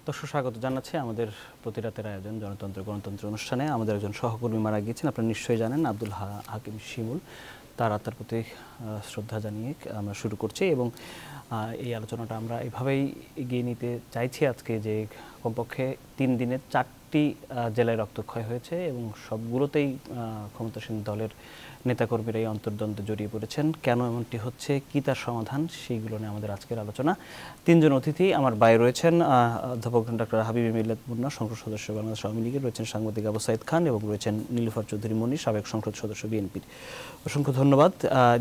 দর্শক স্বাগত জানাচ্ছি আমাদের প্রতি রাতের আয়োজন জনতন্ত্র গণতন্ত্র অনুষ্ঠানে। আমাদের একজন সহকর্মী মারা গিয়েছেন, আপনারা নিশ্চয়ই জানেন, আব্দুল হাকিম শিমুল। তার আত্মার প্রতি শ্রদ্ধা জানিয়ে আমরা শুরু করছি এবং এই আলোচনাটা আমরা এভাবেই এগিয়ে নিতে চাইছি আজকে, যে কমপক্ষে 3 দিনে 4টি জেলায় রক্তক্ষয় হয়েছে এবং সবগুলোতেই ক্ষমতাসীন দলের নেতাকর্মীরা এই অন্তর্দ্বন্দ্বে জড়িয়ে পড়েছেন। কেন এমনটি হচ্ছে, কি তার সমাধান, সেইগুলো নিয়ে আমাদের আজকের আলোচনা। 3 জন অতিথি আমার বাইরে রয়েছেন। অধ্যাপক ডক্টর হাবিব মিল্লাত মুন্না, সংসদ সদস্য বাংলাদেশ আওয়ামী লীগের, রয়েছেন সাংবাদিক আবু সাইদ খান এবং রয়েছেন নীলুফার চৌধুরী মনি, সাবেক সংসদ সদস্য বিএনপির। অসংখ্য ধন্যবাদ।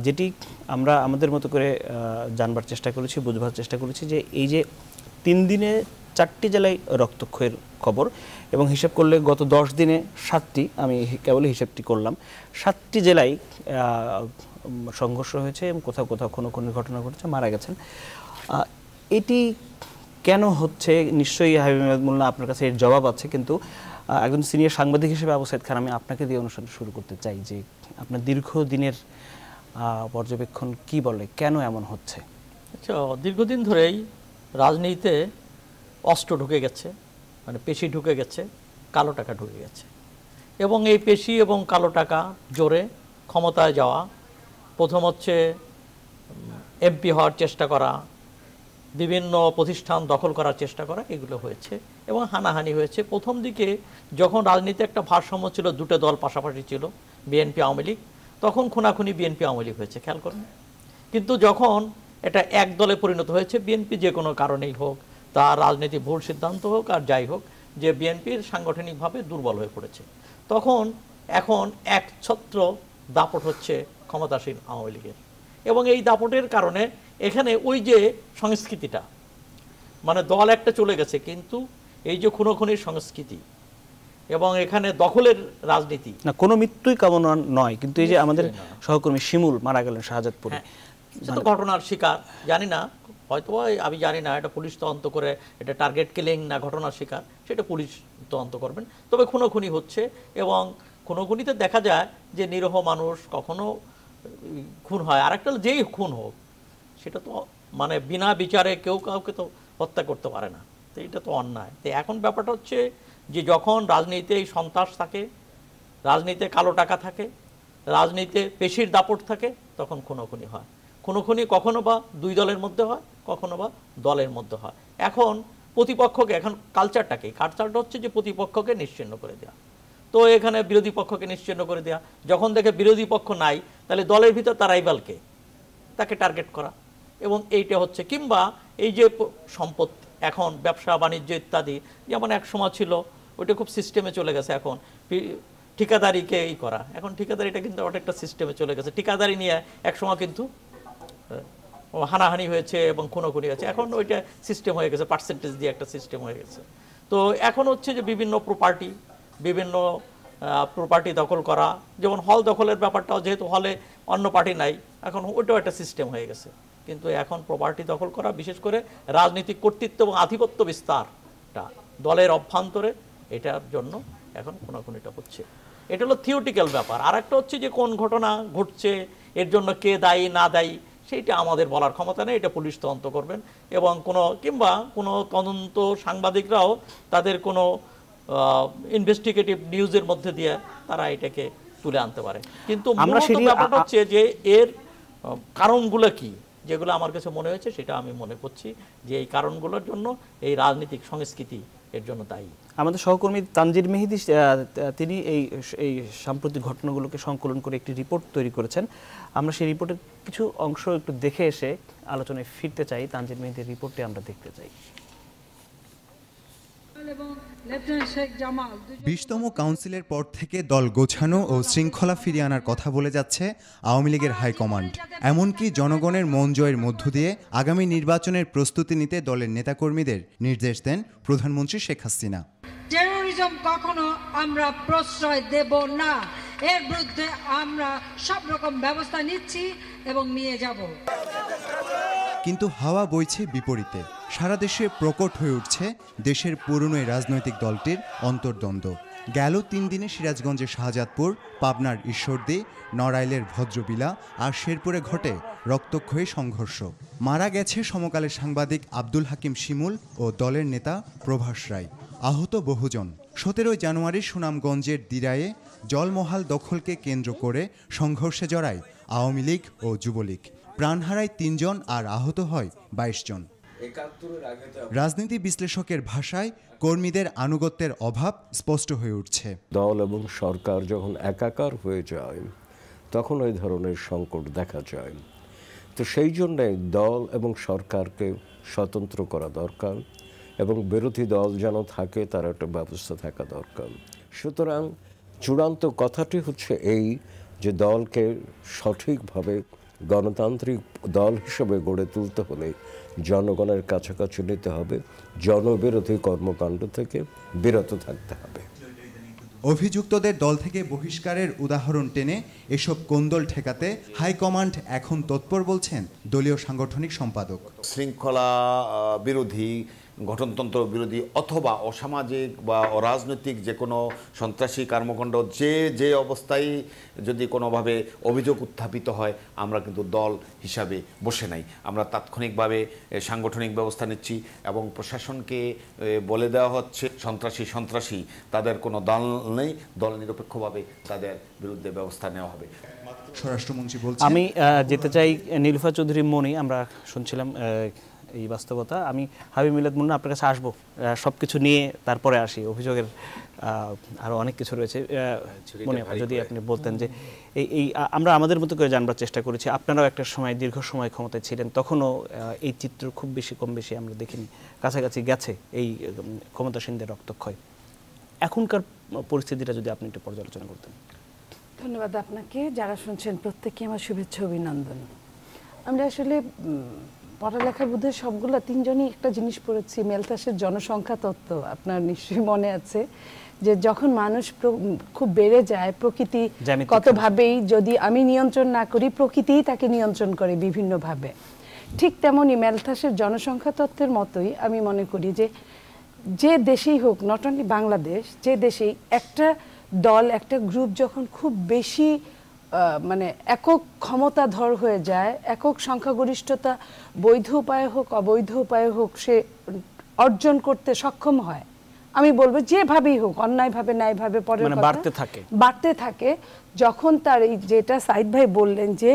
যেটি আমরা আমাদের মতো করে জানবার চেষ্টা করেছি, বুঝবার চেষ্টা করেছি, যে এই যে 3 দিনে 4টি জেলায় রক্তক্ষয়ের খবর এবং হিসাব করলে গত 10 দিনে 7টি, আমি কেবলই হিসাবটি করলাম, 7টি জেলায় সংঘর্ষ হয়েছে এবং কোথাও কোথাও কোনো ঘটনা ঘটেছে, মারা গেছেন। এটি কেন হচ্ছে, নিশ্চয়ই হাবিব মোল্লা আপনার কাছে এর জবাব আছে, কিন্তু একজন সিনিয়র সাংবাদিক হিসেবে আবু সাইদ খান, আমি আপনাকে দিয়ে অনুষ্ঠান শুরু করতে চাই যে আপনার দীর্ঘদিনের পর্যবেক্ষণ কি বলে, কেন এমন হচ্ছে? আচ্ছা, দীর্ঘদিন ধরেই রাজনীতিতে অস্ত্র ঢুকে গেছে, মানে পেশি ঢুকে গেছে, কালো টাকা ঢুকে গেছে এবং এই পেশি এবং কালো টাকা জোরে ক্ষমতায় যাওয়া, প্রথম হচ্ছে এমপি হওয়ার চেষ্টা করা, বিভিন্ন প্রতিষ্ঠান দখল করার চেষ্টা করা, এগুলো হয়েছে এবং হানাহানি হয়েছে। প্রথম দিকে যখন রাজনীতি একটা ভারসাম্য ছিল, দুটো দল পাশাপাশি ছিল, বিএনপি আওয়ামী লীগ, তখন খুনাখুনি বিএনপি আওয়ামী লীগ হয়েছে, খেয়াল করুন। কিন্তু যখন এটা এক দলে পরিণত হয়েছে, বিএনপি যে কোনো কারণেই হোক, তার রাজনীতি ভুল সিদ্ধান্ত হোক আর যাই হোক, যে বিএনপির সাংগঠনিকভাবে দুর্বল হয়ে পড়েছে, তখন এখন একছত্র দাপট হচ্ছে ক্ষমতাসীন আওয়ামী লীগের। এবং এই দাপটের কারণে এখানে ওই যে সংস্কৃতিটা, মানে দল একটা চলে গেছে, কিন্তু এই যে খুনোখুনির সংস্কৃতি এবং এখানে দখলের রাজনীতি, না কোনো মৃত্যুই কামনা নয়, কিন্তু এই যে আমাদের সহকর্মী শিমুল মারা গেলেন শাহজাদপুরে, সেটা তো ঘটনার শিকার, জানি না, হয়তো আমি জানি না, এটা পুলিশ তদন্ত করে, এটা টার্গেট কিলিং না ঘটনার শিকার, সেটা পুলিশ তদন্ত করবেন। তবে খুনোখুনি হচ্ছে এবং খুনোখুনিতে দেখা যায় যে নিরীহ মানুষ কখনো খুন হয়, আর একটা যেই খুন হোক, সেটা তো মানে বিনা বিচারে কেউ কাউকে তো হত্যা করতে পারে না, তো এটা তো অন্যায়। তো এখন ব্যাপারটা হচ্ছে যে যখন রাজনীতিতে এই সন্ত্রাস থাকে, রাজনীতিতে কালো টাকা থাকে, রাজনীতিতে পেশির দাপট থাকে, তখন খুনোখুনি হয়। খুনোখুনি কখনো বা দুই দলের মধ্যে হয়, কখনো বা দলের মধ্যে হয়। এখন প্রতিপক্ষকে, এখন কালচারটাকে, কালচারটা হচ্ছে যে প্রতিপক্ষকে নিশ্চিহ্ন করে দেওয়া। তো এখানে বিরোধী পক্ষকে নিশ্চিহ্ন করে দেওয়া, যখন দেখে বিরোধী পক্ষ নাই, তাহলে দলের ভিতর তার রাইভালকে, তাকে টার্গেট করা, এবং এইটা হচ্ছে। কিংবা এই যে সম্পদ, এখন ব্যবসা বাণিজ্য ইত্যাদি, যেমন এক সময় ছিল, ওইটা খুব সিস্টেমে চলে গেছে। এখন ঠিকাদারিকে এই করা, এখন ঠিকাদারিটা কিন্তু ওটা একটা সিস্টেমে চলে গেছে। ঠিকাদারি নিয়ে এক সময় কিন্তু হানাহানি হয়েছে এবং খুনোখুনি হয়েছে, এখন ওইটা সিস্টেম হয়ে গেছে, পার্সেন্টেজ দিয়ে একটা সিস্টেম হয়ে গেছে। তো এখন হচ্ছে যে বিভিন্ন প্রপার্টি দখল করা, যেমন হল দখলের ব্যাপারটাও, যেহেতু হলে অন্য পার্টি নাই, এখন ওইটাও একটা সিস্টেম হয়ে গেছে। কিন্তু এখন প্রপার্টি দখল করা, বিশেষ করে রাজনৈতিক কর্তৃত্ব এবং আধিপত্য বিস্তারটা দলের অভ্যন্তরে, এটার জন্য এখন খুনাখুনিটা হচ্ছে। এটা হলো থিওরিটিক্যাল ব্যাপার। আর একটা হচ্ছে যে কোন ঘটনা ঘটছে, এর জন্য কে দায়ী না দায়ী, সেইটা আমাদের বলার ক্ষমতা নেই, এটা পুলিশ তদন্ত করবেন। এবং কোনো তদন্ত সাংবাদিকরাও তাদের কোনো ইনভেস্টিগেটিভ নিউজের মধ্যে দিয়ে তারা এটাকে তুলে আনতে পারে। কিন্তু ব্যাপারটা হচ্ছে যে এর কারণগুলো কি, যেগুলো আমার কাছে মনে হয়েছে, সেটা আমি মনে করছি যে এই কারণগুলোর জন্য এই রাজনৈতিক সংস্কৃতি এর জন্য দায়ী। আমাদের সহকর্মী তানজির মেহেদি, তিনি এই সাম্প্রতিক ঘটনাগুলোকে সংকলন করে একটি রিপোর্ট তৈরি করেছেন। আমরা সেই রিপোর্টের কিছু অংশ একটু দেখে এসে আলোচনায় ফিরতে চাই। তানজির মেহেদির রিপোর্টটি আমরা দেখতে চাই। 20তম কাউন্সিলের পর থেকে দল গোছানো ও শৃঙ্খলা ফিরিয়ে আনার কথা বলে যাচ্ছে আওয়ামী লীগের হাইকমান্ড। এমনকি জনগণের মন জয়ের মধ্য দিয়ে আগামী নির্বাচনের প্রস্তুতি নিতে দলের নেতাকর্মীদের নির্দেশ দেন প্রধানমন্ত্রী শেখ হাসিনা। টেরোরিজম কখনো আমরা প্রশ্রয় দেব না, এর বিরুদ্ধে আমরা সব রকম ব্যবস্থা নিচ্ছি এবং নিয়ে যাব। কিন্তু হাওয়া বইছে বিপরীতে। সারা দেশে প্রকট হয়ে উঠছে দেশের পুরনো এই রাজনৈতিক দলটির অন্তর্দ্বন্দ্ব। গেল 3 দিনে সিরাজগঞ্জের শাহজাদপুর, পাবনার ঈশ্বরদী, নড়াইলের ভদ্রবিলা আর শেরপুরে ঘটে রক্তক্ষয়ী সংঘর্ষ। মারা গেছে সমকালের সাংবাদিক আব্দুল হাকিম শিমুল ও দলের নেতা প্রভাস রায়। আহত বহুজন। 17 জানুয়ারি সুনামগঞ্জের দিরায়ে জলমহাল দখলকে কেন্দ্র করে সংঘর্ষে জড়ায় আওয়ামী লীগ ও যুবলীগ। প্রাণ হারায় 3 জন আর আহত হয় 22 জন। রাজনীতি বিশ্লেষকের ভাষায় কর্মীদের আনুগত্যের অভাব স্পষ্ট হয়ে উঠছে। দল এবং সরকার যখন একাকার হয়ে যায় তখন ওই ধরনের সংকট দেখা যায়। তো সেই জন্যে দল এবং সরকারকে স্বতন্ত্র করা দরকার এবং বিরোধী দল যেন থাকে তার একটা ব্যবস্থা থাকা দরকার। সুতরাং চূড়ান্ত কথাটি হচ্ছে এই যে দলকে সঠিকভাবে গণতান্ত্রিক দল হিসেবে গড়ে তুলতে হলে জনগণের কাছাকাছি নিতে হবে, জনবিরোধী কর্মকাণ্ড থেকে বিরত থাকতে হবে। অভিযুক্তদের দল থেকে বহিষ্কারের উদাহরণ টেনে এসব কোন্দল ঠেকাতে হাইকমান্ড এখন তৎপর বলছেন দলীয় সাংগঠনিক সম্পাদক। শৃঙ্খলা বিরোধী, গঠনতন্ত্র বিরোধী অথবা অসামাজিক বা অরাজনৈতিক যে কোনো সন্ত্রাসী কর্মকাণ্ড যে অবস্থায় যদি কোনোভাবে অভিযোগ উত্থাপিত হয়, আমরা কিন্তু দল হিসাবে বসে নাই। আমরা তাৎক্ষণিকভাবে সাংগঠনিক ব্যবস্থা নিচ্ছি এবং প্রশাসনকে বলে দেওয়া হচ্ছে সন্ত্রাসী তাদের কোনো দল নেই, দল নিরপেক্ষভাবে তাদের বিরুদ্ধে ব্যবস্থা নেওয়া হবে। স্বরাষ্ট্রমন্ত্রী বলছেন। আমি যেতে চাই নীলুফা চৌধুরী মনি, আমরা শুনছিলাম এই বাস্তবতা। আমি হাবিব মিলাদ মুন্না আপনার কাছে আসবো, সব কিছু নিয়ে তারপরে আসি। অভিযোগের আরও অনেক কিছু রয়েছে। মনে যদি আপনি বলতেন যে এই আমরা আমাদের মতো করে জানবার চেষ্টা করেছি, আপনারাও একটা সময় দীর্ঘ সময় ক্ষমতায় ছিলেন, তখনও এই চিত্র খুব বেশি কম বেশি আমরা দেখিনি, কাছাকাছি গেছে এই ক্ষমতাসীনদের রক্তক্ষয়। এখনকার পরিস্থিতিটা যদি আপনি একটু পর্যালোচনা করতেন। ধন্যবাদ আপনাকে। যারা শুনছেন প্রত্যেককে আমার শুভেচ্ছা অভিনন্দন। আমরা আসলে পড়ালেখার বোধহয় সবগুলো 3 জনই একটা জিনিস পড়েছি, মেলথাসের জনসংখ্যা তত্ত্ব। আপনার নিশ্চয়ই মনে আছে যে যখন মানুষ খুব বেড়ে যায়, প্রকৃতি কতভাবেই যদি আমি নিয়ন্ত্রণ না করি, প্রকৃতিই তাকে নিয়ন্ত্রণ করে বিভিন্নভাবে। ঠিক তেমনই মেলথাসের জনসংখ্যা তত্ত্বের মতোই আমি মনে করি যে দেশেই হোক, নট অনলি বাংলাদেশ, যে দেশেই একটা দল একটা গ্রুপ যখন খুব বেশি মানে একক ক্ষমতাধর হয়ে যায়, একক সংখ্যাগরিষ্ঠতা বৈধ উপায়ে হোক অবৈধ উপায়ে হোক সে অর্জন করতে সক্ষম হয়, আমি বলবো যেভাবেই হোক, অন্যায়ভাবে ন্যায়ভাবে পরের কথা বাড়তে থাকে, যখন তার এই যেটা সাইদ ভাই বললেন যে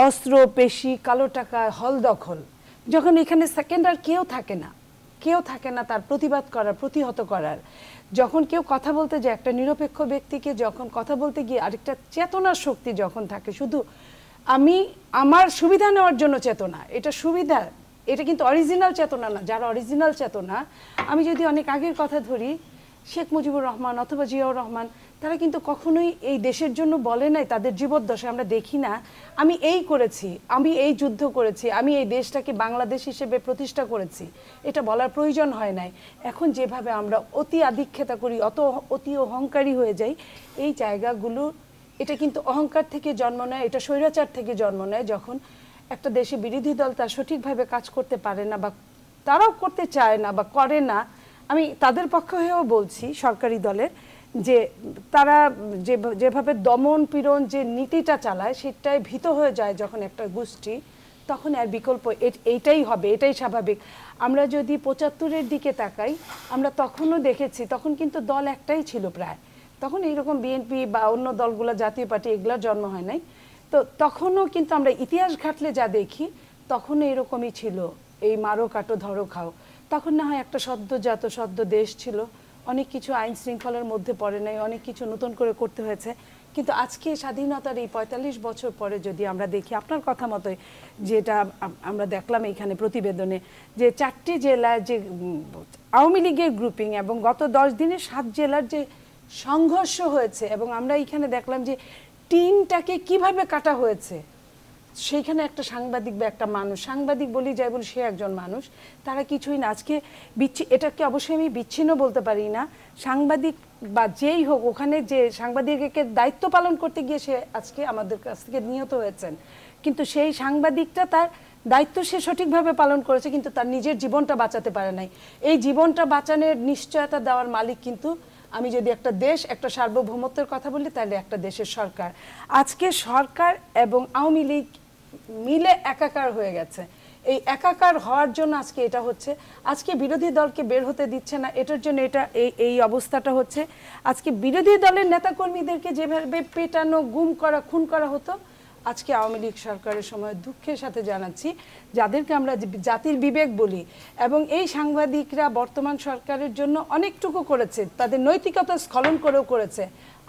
অস্ত্র, পেশি, কালো টাকা, হল দখল, যখন এখানে সেকেন্ড আর কেউ থাকে না তার প্রতিবাদ করার, প্রতিহত করার, যখন কেউ কথা বলতে যায়, একটা নিরপেক্ষ ব্যক্তিকে যখন কথা বলতে গিয়ে আরেকটা চেতনার শক্তি যখন থাকে, শুধু আমি আমার সুবিধা নেওয়ার জন্য চেতনা, এটা সুবিধা, এটা কিন্তু অরিজিনাল চেতনা না। যারা অরিজিনাল চেতনা, আমি যদি অনেক আগের কথা ধরি, শেখ মুজিবুর রহমান অথবা জিয়াউর রহমান, তারা কিন্তু কখনোই এই দেশের জন্য বলে নাই তাদের জীবদ্দশায় আমরা দেখি না আমি এই করেছি, আমি এই যুদ্ধ করেছি, আমি এই দেশটাকে বাংলাদেশ হিসেবে প্রতিষ্ঠা করেছি, এটা বলার প্রয়োজন হয় নাই। এখন যেভাবে আমরা অতি আধিক্যতা করি, অতি অহংকারী হয়ে যাই, এই জায়গাগুলো, এটা কিন্তু অহংকার থেকে জন্ম নেয়, এটা স্বৈরাচার থেকে জন্ম নেয়। যখন একটা দেশে বিরোধী দল তার সঠিকভাবে কাজ করতে পারে না বা তারাও করতে চায় না বা করে না, আমি তাদের পক্ষ হয়েও বলছি সরকারি দলের, যে তারা যেভাবে দমন পীড়ন যে নীতিটা চালায় সেটাই ভীত হয়ে যায় যখন একটা গোষ্ঠী, তখন আর বিকল্প এইটাই হবে, এটাই স্বাভাবিক। আমরা যদি 75-এর দিকে তাকাই, আমরা তখনও দেখেছি, তখন কিন্তু দল একটাই ছিল প্রায়, তখন এইরকম বিএনপি বা অন্য দলগুলো, জাতীয় পার্টি, এগুলোর জন্ম হয় নাই। তো তখনও কিন্তু আমরা ইতিহাস ঘাটলে যা দেখি, তখনও এরকমই ছিল, এই মারো কাটো ধরো খাও। তখন না হয় একটা সদ্যজাত সদ্য দেশ ছিল, অনেক কিছু আইন শৃঙ্খলার মধ্যে পড়ে নাই, অনেক কিছু নতুন করে করতে হয়েছে। কিন্তু আজকে স্বাধীনতার এই 45 বছর পরে যদি আমরা দেখি, আপনার কথা মতোই যেটা আমরা দেখলাম এইখানে প্রতিবেদনে, যে 4টি জেলায় যে আওয়ামী লীগের গ্রুপিং এবং গত 10 দিনে 7 জেলার যে সংঘর্ষ হয়েছে, এবং আমরা এইখানে দেখলাম যে টিমটাকে কিভাবে কাটা হয়েছে, সেইখানে একটা সাংবাদিক বা একটা মানুষ, সাংবাদিক বলি যাই বলি, সে একজন মানুষ, তারা কিছুই না। আজকে এটাকে অবশ্যই আমি বিচ্ছিন্ন বলতে পারি না, সাংবাদিক বা যেই হোক, ওখানে যে সাংবাদিককে দায়িত্ব পালন করতে গিয়ে সে আজকে আমাদের কাছ থেকে নিহত হয়েছেন, কিন্তু সেই সাংবাদিকটা তার দায়িত্ব সে সঠিকভাবে পালন করেছে, কিন্তু তার নিজের জীবনটা বাঁচাতে পারে নাই। এই জীবনটা বাঁচানোর নিশ্চয়তা দেওয়ার মালিক কিন্তু আমি যদি একটা দেশ একটা সার্বভৌমত্বের কথা বলি তাহলে একটা দেশের সরকার। আজকে সরকার এবং আওয়ামী লীগ মিলে একাকার হয়ে গেছে। এই একাকার হওয়ার জন্য আজকে এটা হচ্ছে, আজকে বিরোধী দলকে বের হতে দিচ্ছে না, এটার জন্য এটা এই অবস্থাটা হচ্ছে। আজকে বিরোধী দলের নেতাকর্মীদেরকে যেভাবে পেটানো, গুম করা, খুন করা হতো, আজকে আওয়ামী লীগ সরকারের সময় দুঃখের সাথে জানাচ্ছি, যাদেরকে আমরা জাতির বিবেক বলি, এবং এই সাংবাদিকরা বর্তমান সরকারের জন্য অনেকটুকু করেছে, তাদের নৈতিকতা স্খলন করেও করেছে,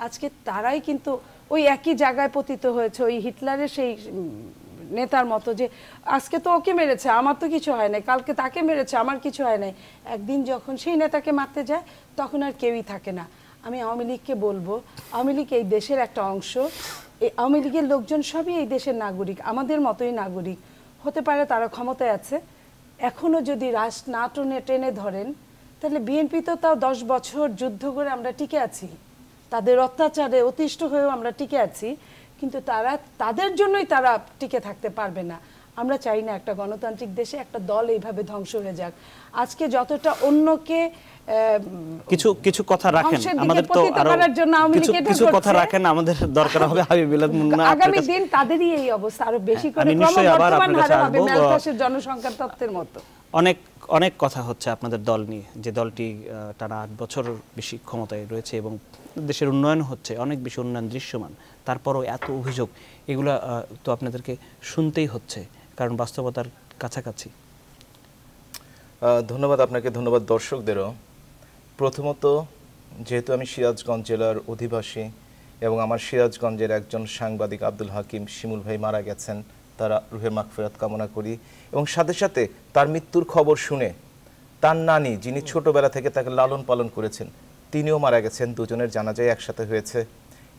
আজকে তারাই কিন্তু ওই একই জায়গায় পতিত হয়েছে, ওই হিটলারের সেই নেতার মতো, যে আজকে তো ওকে মেরেছে, আমার তো কিছু হয় নাই, কালকে তাকে মেরেছে, আমার কিছু হয় নাই। একদিন যখন সেই নেতাকে মারতে যায় তখন আর কেউই থাকে না। আমি আওয়ামী লীগকে বলবো, আওয়ামী লীগ এই দেশের একটা অংশ, এই আওয়ামী লীগের লোকজন সবই এই দেশের নাগরিক, আমাদের মতোই নাগরিক হতে পারে, তারা ক্ষমতায় আছে। এখনও যদি রাষ্ট্র না টেনে ধরেন তাহলে বিএনপি তো তাও 10 বছর যুদ্ধ করে আমরা টিকে আছি, তাদের অত্যাচারে অতিষ্ঠ হয়েও আমরা টিকে আছি, কিন্তু তাদের জন্যই তারা টিকে থাকতে পারবে না। আমরা চাই না একটা গণতান্ত্রিক দেশে একটা দল এইভাবে ধ্বংস হয়ে যাক। আজকে যতটা অন্যকে কিছু কথা রাখেন, আমাদের তো আরো কিছু কথা রাখেন, আমাদের দরকার হবে হাবিবুল্লাহ মুন্না। আগামী দিন তাদেরই এই অবস্থা আরো বেশি করে ক্রমবর্ধমান হারে হবে, মেলতাসের জনসংখ্যার তত্ত্বের মতো। অনেক কথা হচ্ছে আপনাদের দল নিয়ে, যে দলটি টানা 8 বছর বেশি ক্ষমতায় রয়েছে এবং দেশের উন্নয়ন হচ্ছে, অনেক বেশি উন্নয়ন দৃশ্যমান, তারপরও এত অভিযোগ, এগুলা তো আপনাদেরকে শুনতেই হচ্ছে, কারণ বাস্তবতার কাছাকাছি। ধন্যবাদ আপনাকে, ধন্যবাদ দর্শকদেরও। প্রথমত, যেহেতু আমি সিরাজগঞ্জ জেলার অধিবাসী এবং আমার সিরাজগঞ্জের একজন সাংবাদিক আব্দুল হাকিম শিমুল ভাই মারা গেছেন, তারা রুহের মাগফিরাত কামনা করি, এবং সাথে সাথে তার মৃত্যুর খবর শুনে তার নানি, যিনি ছোটবেলা থেকে তাকে লালন পালন করেছেন, তিনিও মারা গেছেন। দুজনের জানাজায় একসাথে হয়েছে।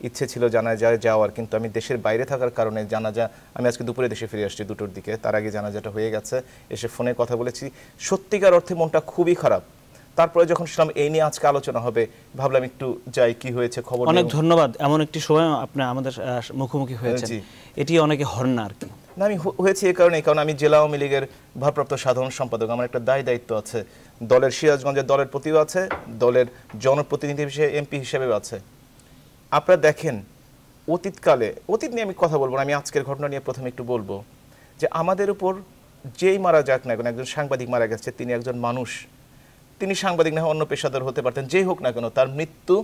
ইচ্ছে ছিল জানাজায় যাওয়ার, কিন্তু আমি দেশের বাইরে থাকার কারণে জানাজা, আমি আজকে দুপুরে দেশে ফিরে আসছি 2টোর দিকে, তার আগে জানাজাটা হয়ে গেছে। এসে ফোনে কথা বলেছি, সত্যিকার অর্থে মনটা খুবই খারাপ। তারপরে যখন শুনলাম এই নিয়ে আজকে আলোচনা হবে, ভাবলাম একটু যাই, কি হয়েছে খবর। অনেক ধন্যবাদ, এমন একটি সময় আপনি আমাদের মুখোমুখি হয়েছেন, এটি অনেকে হন না আর কি। না, আমি হয়েছি এই কারণে, কারণ আমি জেলা আওয়ামী লীগের ভারপ্রাপ্ত সাধারণ সম্পাদক, আমার একটা দায়িত্ব আছে, দলের সিরাজগঞ্জের দলের প্রতিও আছে, দলের জনপ্রতিনিধি হিসেবে এমপি হিসেবেও আছে। আপনারা দেখেন, অতীতকালে, অতীত নিয়ে আমি কথা বলবো না, আমি আজকের ঘটনা নিয়ে প্রথমে একটু বলবো যে আমাদের উপর যেই মারা যাক না কেন, একজন সাংবাদিক মারা গেছে, তিনি একজন মানুষ, তিনি সাংবাদিক না অন্য পেশাদার হতে পারতেন, যেই হোক না কেন, তার মৃত্যু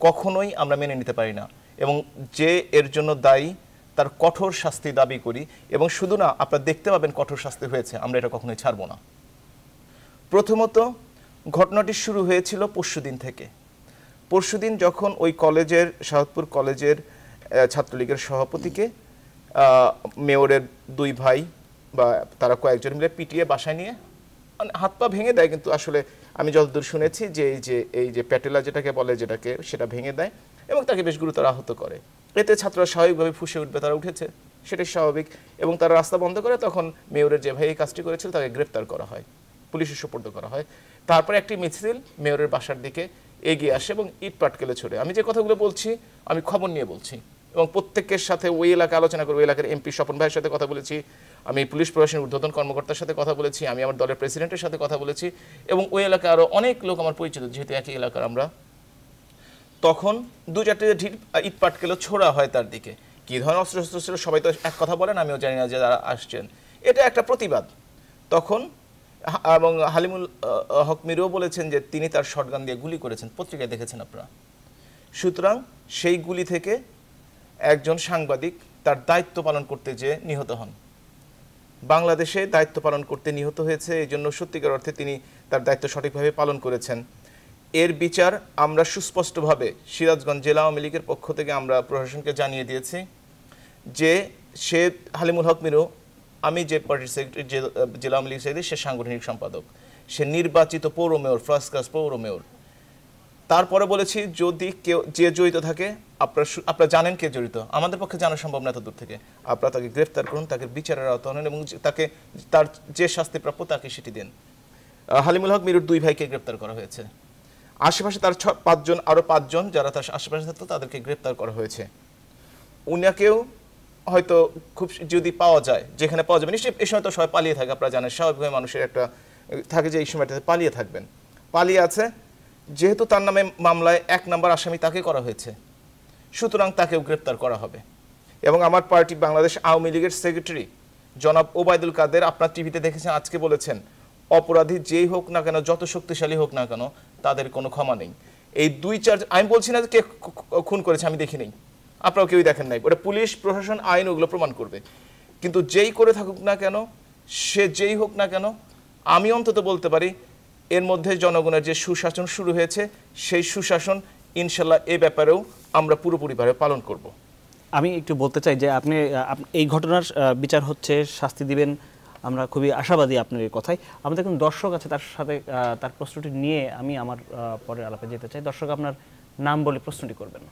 কখনোই আমরা মেনে নিতে পারি না, এবং যে এর জন্য দায়ী তার কঠোর শাস্তি দাবি করি। এবং শুধু না, আপনারা দেখতে পাবেন কঠোর শাস্তি হয়েছে, আমরা এটা কখনোই ছাড়বো না। প্রথমত, ঘটনাটি শুরু হয়েছিল পরশুদিন থেকে। পরশুদিন যখন ওই কলেজের, শাহপুর কলেজের ছাত্রলীগের সভাপতিকে মেয়রের 2 ভাই বা তারা কয়েকজন মিলে পিটিয়ে বাসায় নিয়ে হাত পা ভেঙে দেয়, কিন্তু আসলে আমি যতদূর শুনেছি যে এই যে প্যাটেলা যেটাকে বলে, যেটাকে সেটা ভেঙে দেয় এবং তাকে বেশ গুরুতর আহত করে। এতে ছাত্ররা স্বাভাবিকভাবে ফুঁসে উঠবে, তারা উঠেছে, সেটাই স্বাভাবিক, এবং তারা রাস্তা বন্ধ করে। তখন মেয়রের যে ভাই এই কাজটি করেছিল তাকে গ্রেফতার করা হয়, পুলিশের সুপর্দ করা হয়। তারপরে একটি মিছিল মেয়রের বাসার দিকে এগিয়ে আসে এবং ইট পাটকেলে ছড়ে। আমি যে কথাগুলো বলছি আমি খবর নিয়ে বলছি, এবং প্রত্যেকের সাথে ওই এলাকা আলোচনা করে, ওই এলাকার এমপি স্বপন ভাইয়ের সাথে কথা বলেছি, আমি পুলিশ প্রশাসনের ঊর্ধ্বতন কর্মকর্তার সাথে কথা বলেছি, আমি আমার দলের প্রেসিডেন্টের সাথে কথা বলেছি, এবং ওই এলাকায় আরও অনেক লোক আমার পরিচিত, যেহেতু একই এলাকার আমরা। তখন 2-4টে ইট পাটকেলে ছোড়া হয় তার দিকে। কী ধরনের অস্ত্রশস্ত্র ছিল সবাই তো এক কথা বলেন, আমিও জানি না যে যারা আসছেন, এটা একটা প্রতিবাদ। তখন এবং হালিমুল হক মিরও বলেছেন যে তিনি তার শটগান দিয়ে গুলি করেছেন, পত্রিকায় দেখেছেন আপনারা। সুতরাং সেই গুলি থেকে একজন সাংবাদিক তার দায়িত্ব পালন করতে যেয়ে নিহত হন। বাংলাদেশে দায়িত্ব পালন করতে নিহত হয়েছে, এই জন্য সত্যিকার অর্থে তিনি তার দায়িত্ব সঠিকভাবে পালন করেছেন। এর বিচার আমরা সুস্পষ্টভাবে সিরাজগঞ্জ জেলা আওয়ামী লীগের পক্ষ থেকে আমরা প্রশাসনকে জানিয়ে দিয়েছি যে সে হালিমুল হক মিরু, আমি যে পার্টির সেক্রেটারি, জেলা আওয়ামী লীগ সেক্রেটারি, সে সাংগঠনিক সম্পাদক, সে নির্বাচিত পৌর মেয়র, ফার্স্ট ক্লাস পৌর মেয়র। তারপরে বলেছি যদি কেউ যে জড়িত থাকে, আপনারা জানেন কে জড়িত, আমাদের পক্ষে জানা সম্ভব না এত দূর থেকে, আপনারা তাকে গ্রেফতার করুন, তাকে বিচারের আওতায় আনুন এবং তাকে তার যে শাস্তি প্রাপ্য তাকে সেটি দেন। হালিমুল হক মিরুর 2 ভাইকে গ্রেফতার করা হয়েছে। আশেপাশে তার 5জন, আরও 5জন যারা তার আশেপাশে থাকতো তাদেরকে গ্রেফতার করা হয়েছে। উনাকেও হয়তো খুব যদি পাওয়া যায়, যেখানে পাওয়া যাবে, নিশ্চয়ই এই সময় তো সবাই পালিয়ে থাকে, আপনারা জানেন স্বাভাবিকভাবে মানুষের একটা থাকে যে এই সময়টাতে পালিয়ে থাকবেন, পালিয়ে আছে। যেহেতু তার নামে মামলায় 1 নম্বর আসামি তাকে করা হয়েছে, সুতরাং তাকেও গ্রেপ্তার করা হবে। এবং আমার পার্টি বাংলাদেশ আওয়ামী লীগের সেক্রেটারি জনাব ওবায়দুল কাদের আপনার টিভিতে দেখেছেন, আজকে বলেছেন অপরাধী যেই হোক না কেন, যত শক্তিশালী হোক না কেন, তাদের কোনো ক্ষমা নেই। এই 2-4 আমি বলছি না যে কে খুন করেছে, আমি দেখি নেই, আপনারাও কেউই দেখেন নাই, ওটা পুলিশ প্রশাসন আইন ওগুলো প্রমাণ করবে। কিন্তু যেই করে থাকুক না কেন, সে যেই হোক না কেন, আমি অন্তত বলতে পারি এর মধ্যে জনগণের যে সুশাসন শুরু হয়েছে, সেই সুশাসন ইনশাল্লাহ এ ব্যাপারেও আমরা পুরোপুরিভাবে পালন করব। আমি একটু বলতে চাই যে আপনি এই ঘটনার বিচার হচ্ছে, শাস্তি দিবেন, আমরা খুবই আশাবাদী আপনার এই কথাই। আমাদের একজন দর্শক আছে, তার সাথে তার প্রশ্নটি নিয়ে আমি আমার পরের আলাপে যেতে চাই। দর্শক, আপনার নাম বলে প্রশ্নটি করবেন।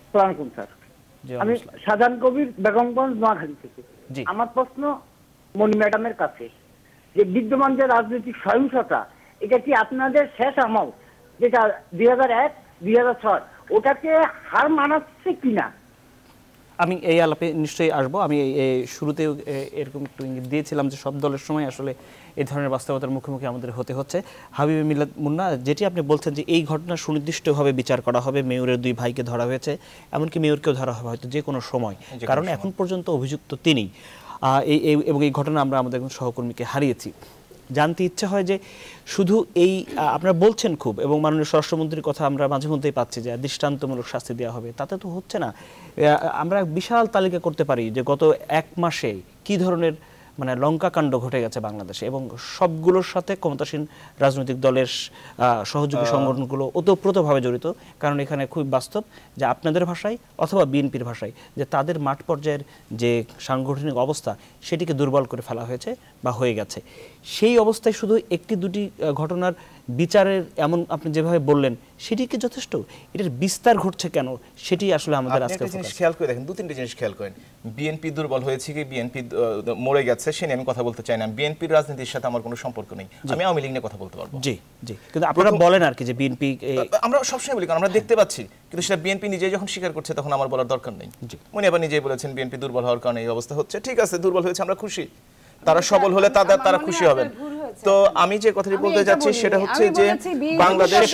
আসসালামু আলাইকুম স্যার, আমি শাহজাহান কবির বেগমগঞ্জ নোয়াখালী থেকে। আমার প্রশ্ন মনি ম্যাডামের কাছে, যে বিদ্যমান যে রাজনৈতিক সহিংসতা, এটা কি আপনাদের শেষ আমল যেটা 2001-2006 ওটাকে হার মানাচ্ছে কিনা? আমি এই আলাপে নিশ্চয়ই আসবো। আমি শুরুতে এরকম একটু ইঙ্গিত দিয়েছিলাম যে সব দলের সময় আসলে এই ধরনের বাস্তবতার মুখোমুখি আমাদের হতে হচ্ছে। হাবিবে মিলাদ মুন্না, যেটি আপনি বলছেন যে এই ঘটনা সুনির্দিষ্টভাবে বিচার করা হবে, মেয়রের 2 ভাইকে ধরা হয়েছে, এমনকি মেয়রকেও ধরা হবে হয়তো যে কোনো সময়, কারণ এখন পর্যন্ত অভিযুক্ত তিনি। এবং এই ঘটনা আমরা আমাদের একজন সহকর্মীকে হারিয়েছি। জানতে ইচ্ছে হয় যে শুধু এই আপনারা বলছেন খুব, এবং মাননীয় স্বরাষ্ট্রমন্ত্রীর কথা আমরা মাঝে মধ্যেই পাচ্ছি যে দৃষ্টান্তমূলক শাস্তি দেওয়া হবে, তাতে তো হচ্ছে না। আমরা বিশাল তালিকা করতে পারি যে গত 1 মাসে কি ধরনের মানে লঙ্কাকাণ্ড ঘটে গেছে বাংলাদেশে, এবং সবগুলোর সাথে ক্ষমতাসীন রাজনৈতিক দলের সহযোগী সংগঠনগুলো ওতপ্রোতভাবে জড়িত। কারণ এখানে খুব বাস্তব যে আপনাদের ভাষায় অথবা বিএনপির ভাষায় যে তাদের মাঠ পর্যায়ের যে সাংগঠনিক অবস্থা, সেটিকে দুর্বল করে ফেলা হয়েছে বা হয়ে গেছে। সেই অবস্থায় শুধু 1-2টি ঘটনার বিচারের এমন আপনি যেভাবে বললেন, সেটি কি যথেষ্ট? এটার বিস্তার ঘটছে কেন, সেটি আসলে আমাদের আজকে খেয়াল করে দেখেন, 2-3টে জিনিস খেয়াল করেন। বিএনপি দুর্বল হয়েছে কি বিএনপি মরে গেছে সে নিয়ে আমি কথা বলতে চাই না। বিএনপির রাজনীতির সাথে আমার কোনো সম্পর্ক নেই, আমি আওয়ামী লীগ নিয়ে কথা বলতে পারবো। জি জি, কিন্তু আপনারা বলেন আর কি যে বিএনপি, আমরা সবসময় বলি, কারণ আমরা দেখতে পাচ্ছি, কিন্তু সেটা বিএনপি নিজেই যখন স্বীকার করছে তখন আমার বলার দরকার নেই। উনি আবার নিজেই বলেছেন বিএনপি দুর্বল হওয়ার কারণে এই অবস্থা হচ্ছে। ঠিক আছে, দুর্বল হয়েছে, আমরা খুশি, তারা সবল হলে তারা খুশি হবেন। তো আমি যে কথাটি বলতে যাচ্ছি সেটা হচ্ছে যে বাংলাদেশ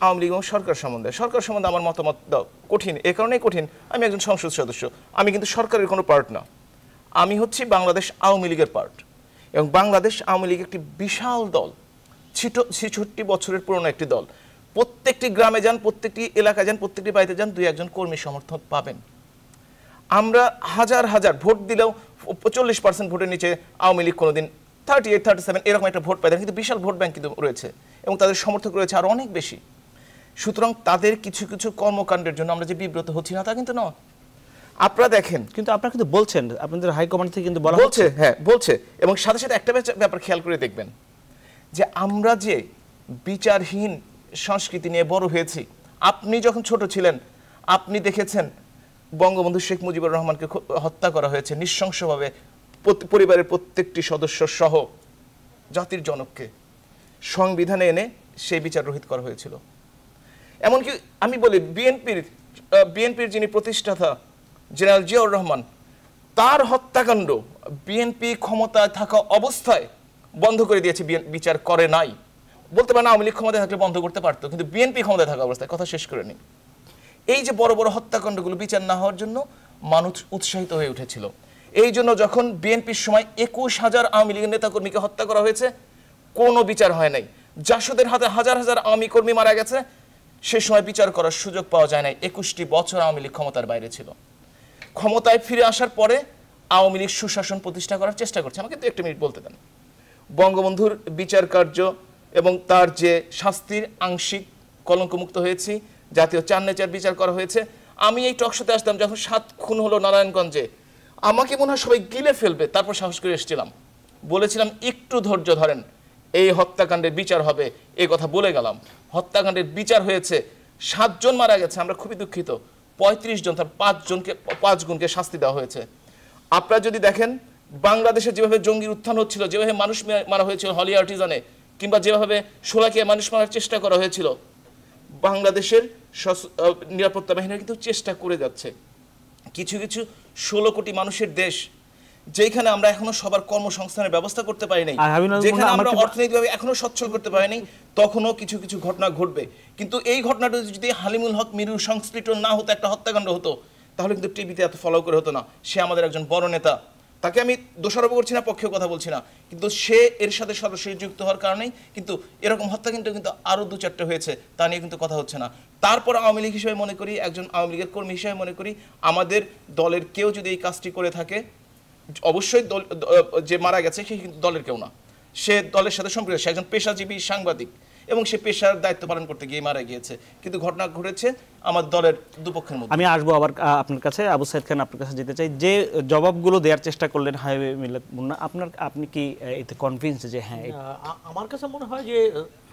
আওয়ামী লীগ এবং সরকার সম্বন্ধে আমার মতামত কঠিন। এ কারণেই কঠিন, আমি একজন সংসদ সদস্য, আমি কিন্তু সরকারের কোনো পার্ট না, আমি হচ্ছি বাংলাদেশ আওয়ামী লীগের পার্ট। এবং বাংলাদেশ আওয়ামী লীগ একটি বিশাল দল, 66 বছরের পুরনো একটি দল। প্রত্যেকটি গ্রামে যান, প্রত্যেকটি এলাকায় যান, প্রত্যেকটি বাড়িতে যান, 2-1 কর্মী সমর্থক পাবেন। আমরা হাজার হাজার ভোট দিলেও 40% ভোটের নিচে আওয়ামী লীগ কোনোদিন 38-37 এরকম একটা ভোট পায়, কিন্তু বিশাল ভোট ব্যাংক কিন্তু রয়েছে এবং তাদের সমর্থক রয়েছে আরো অনেক বেশি। সুতরাং তাদের কিছু কিছু কর্মকাণ্ডের জন্য আমরা যে বিব্রত হচ্ছি না তা কিন্তু নয়। আপনারা দেখেন, কিন্তু আপনারা কিন্তু বলছেন, আপনাদের হাইকমান্ড থেকে কিন্তু বলা বলছে, হ্যাঁ বলছে। এবং সাথে সাথে একটা ব্যাপার খেয়াল করে দেখবেন যে আমরা যে বিচারহীন সংস্কৃতি নিয়ে বড় হয়েছি। আপনি যখন ছোট ছিলেন আপনি দেখেছেন বঙ্গবন্ধু শেখ মুজিবুর রহমানকে হত্যা করা হয়েছে নৃশংসভাবে, পরিবারের প্রত্যেকটি সদস্য সহ জাতির জনককে সংবিধানে এনে সেই বিচার রহিত করা হয়েছিল। এমনকি আমি বলি বিএনপির যিনি প্রতিষ্ঠাতা জেনারেল জিয়াউর রহমান, তার হত্যাকাণ্ড বিএনপি ক্ষমতায় থাকা অবস্থায় বন্ধ করে দিয়েছে, বিচার করে নাই। বলতে পারেন আওয়ামী লীগ ক্ষমতায় থাকলে বন্ধ করতে পারতো, কিন্তু বিএনপি ক্ষমতায় থাকা অবস্থায়, কথা শেষ করে নিই। এই যে বড় বড় হত্যাকাণ্ডগুলো বিচার না হওয়ার জন্য মানুষ উৎসাহিত হয়ে উঠেছিল। এই জন্য যখন বিএনপির সময় 21,000 আওয়ামী লীগের নেতাকর্মীকে হত্যা করা হয়েছে, কোনো বিচার হয় নাই। জাসদের হাতে হাজার হাজার আওয়ামী কর্মী মারা গেছে, সে সময় বিচার করার সুযোগ পাওয়া যায় নাই। 21টি বছর আওয়ামী লীগ ক্ষমতার বাইরে ছিল। ক্ষমতায় ফিরে আসার পরে আওয়ামী লীগ সুশাসন প্রতিষ্ঠা করার চেষ্টা করছে। আমাকে তো 1 মিনিট বলতে দেন। বঙ্গবন্ধুর বিচার কার্য এবং তার যে শাস্তির আংশিক কলঙ্কমুক্ত হয়েছি, জাতীয় 4 নেচার বিচার করা হয়েছে। আমি এই টকশোতে আসতাম যখন 7 খুন হলো নারায়ণগঞ্জে, আমাকে মনে হয় সবাই গিলে ফেলবে, তারপর সাহস করে এসেছিলাম, বলেছিলাম একটু ধৈর্য ধরেন, এই হত্যাকাণ্ডের বিচার হবে, এই কথা বলে গেলাম। হত্যাকাণ্ডের বিচার হয়েছে, 7 জন মারা গেছে, আমরা খুবই দুঃখিত। 35 জন, তার 5 গুণকে শাস্তি দেওয়া হয়েছে। আপনারা যদি দেখেন বাংলাদেশে যেভাবে জঙ্গির উত্থান হচ্ছিল, যেভাবে মানুষ মারা হয়েছিল হলি আর্টিজানে, কিংবা যেভাবে শোলাকিয়ায় মানুষ মারার চেষ্টা করা হয়েছিল, বাংলাদেশের নিরাপত্তা বাহিনী কিন্তু চেষ্টা করে যাচ্ছে। কিছু কিছু 16 কোটি মানুষের দেশ, যেখানে আমরা এখনো সবার কর্মসংস্থানের ব্যবস্থা করতে পারি নাই, যেখানে আমরা অর্থনৈতিকভাবে এখনো সচ্ছল করতে পারি নাই, তখনও কিছু কিছু ঘটনা ঘটবে। কিন্তু এই ঘটনাটা যদি হালিমুল হক মিরুর সংশ্লিষ্ট না হতো, একটা হত্যাকাণ্ড হতো, তাহলে কিন্তু টিভিতে এত ফলো করে হতো না। সে আমাদের একজন বড় নেতা, তাকে আমি দোষারোপ করছি না, পক্ষেও কথা বলছি না, কিন্তু সে এর সাথে সরাসরি যুক্ত হওয়ার কারণেই কিন্তু এরকম হত্যা কিন্তু আরো 2-4টা হয়েছে, তা নিয়ে কিন্তু কথা হচ্ছে না। তারপর আওয়ামী লীগ হিসেবে মনে করি, একজন আওয়ামী লীগের কর্মী হিসেবে মনে করি, আমাদের দলের কেউ যদি এই কাজটি করে থাকে, অবশ্যই যে মারা গেছে সে কিন্তু দলের কেউ না, সে দলের সাথে সম্পৃক্ত, সে একজন পেশাজীবী সাংবাদিক এবং সে পেশার দায়িত্ব পালন করতে গিয়ে মারা গিয়েছে। কিন্তু ঘটনা ঘটেছে আমার দলের দুপক্ষের মধ্যে। আমি আসবো আবার আপনার কাছে, আবু সাইদ খান আপনার কাছে যেতে চাই। যে জবাবগুলো দেওয়ার চেষ্টা করলেন হাইওয়ে মিল্লাত মুন্না, আপনি কি এতে কনভিন্স যে হ্যাঁ? আমার কাছে মনে হয় যে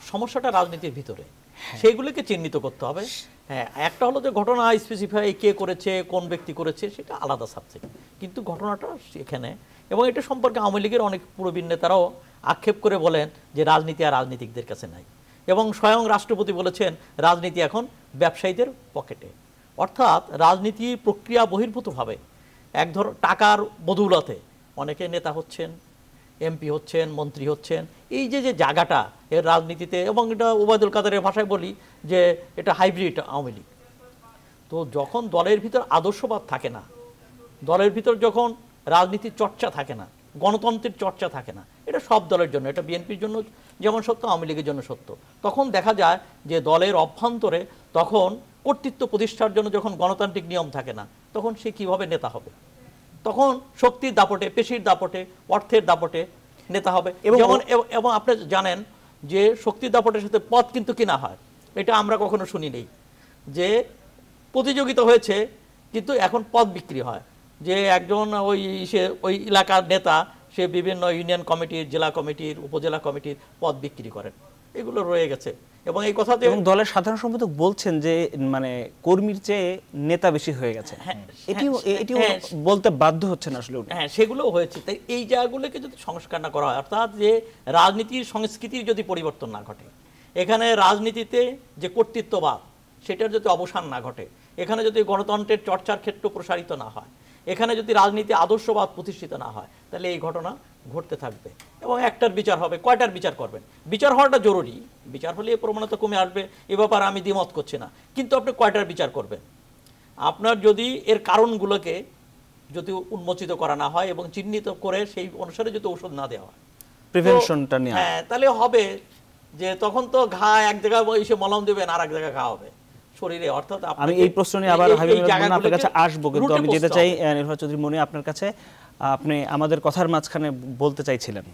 সমস্যাটা রাজনীতির ভিতরে, সেইগুলোকে চিহ্নিত করতে হবে। হ্যাঁ, একটা হলো যে ঘটনা স্পেসিফাই কে করেছে, কোন ব্যক্তি করেছে, সেটা আলাদা সাবজেক্ট, কিন্তু ঘটনাটা এখানে। এবং এটা সম্পর্কে আওয়ামী লীগের অনেক প্রবীণ নেতারাও আক্ষেপ করে বলেন যে রাজনীতি আর রাজনীতিকদের কাছে নাই, এবং স্বয়ং রাষ্ট্রপতি বলেছেন রাজনীতি এখন ব্যবসায়ীদের পকেটে। অর্থাৎ রাজনীতি প্রক্রিয়া বহির্ভূতভাবে এক ধরনের টাকার বদৌলতে অনেকে নেতা হচ্ছেন, এমপি হচ্ছেন, মন্ত্রী হচ্ছেন। এই যে জায়গাটা এর রাজনীতিতে, এবং এটা ওবায়দুল কাদেরের ভাষায় বলি যে এটা হাইব্রিড আওয়ামী লীগ। তো যখন দলের ভিতর আদর্শবাদ থাকে না, দলের ভিতর যখন রাজনীতির চর্চা থাকে না, গণতন্ত্রের চর্চা থাকে না, এটা সব দলের জন্য, এটা বিএনপির জন্য যেমন সত্য, আওয়ামী লীগের জন্য সত্য। তখন দেখা যায় যে দলের অভ্যন্তরে তখন কর্তৃত্ব প্রতিষ্ঠার জন্য যখন গণতান্ত্রিক নিয়ম থাকে না, তখন সে কিভাবে নেতা হবে? তখন শক্তির দাপটে, পেশির দাপটে, অর্থের দাপটে নেতা হবে। এবং আপনি জানেন যে শক্তির দাপটের সাথে পদ কিন্তু কিনা হয়, এটা আমরা কখনো শুনি নেই। যে প্রতিযোগিতা হয়েছে কিন্তু এখন পদ বিক্রি হয়, যে একজন ওই এলাকার নেতা সে বিভিন্ন ইউনিয়ন কমিটির, জেলা কমিটির, উপজেলা কমিটির পদ বিক্রি করেন, এগুলো রয়ে গেছে। এবং এই কথাতে এবং দলের সাধারণ সম্পাদক বলছেন যে মানে কর্মীর চেয়ে নেতা বেশি হয়ে গেছে, এটিও বলতে বাধ্য হচ্ছেন আসলে। হ্যাঁ, সেগুলো হয়েছে। তাই এই জায়গাগুলোকে যদি সংস্কার না করা হয়, অর্থাৎ যে রাজনীতির সংস্কৃতির যদি পরিবর্তন না ঘটে, এখানে রাজনীতিতে যে কর্তৃত্ববাদ সেটার যদি অবসান না ঘটে, এখানে যদি গণতন্ত্রের চর্চার ক্ষেত্র প্রসারিত না হয়, এখানে যদি রাজনীতি আদর্শবাদ প্রতিষ্ঠিত না হয়, তাহলে এই ঘটনা ঘটতে থাকবে। এবং একটার বিচার হবে, কয়টার বিচার করবেন? বিচার হওয়াটা জরুরি, বিচার হলে এই প্রবণতা কমে আসবে, এ ব্যাপারে আমি দ্বিমত করছি না, কিন্তু আপনি কয়টার বিচার করবেন? আপনার যদি এর কারণগুলোকে যদি উন্মোচিত করা না হয় এবং চিহ্নিত করে সেই অনুসারে যদি ঔষধ না দেওয়া হয়, প্রিভেনশনটা নিয়ে, হ্যাঁ, তাহলে হবে যে তখন তো ঘা এক জায়গায় এসে মলম দেবেন, আর এক জায়গায় ঘা হবে শরীরে। অর্থাৎ আমি এই প্রশ্ন নিয়ে আবার আপনার কাছে আসবো, কিন্তু আমি যেতে চাই নির্ভর চৌধুরী মনি আপনার কাছে। আপনি আমাদের কথার মাঝখানে বলতে চাইছিলেন।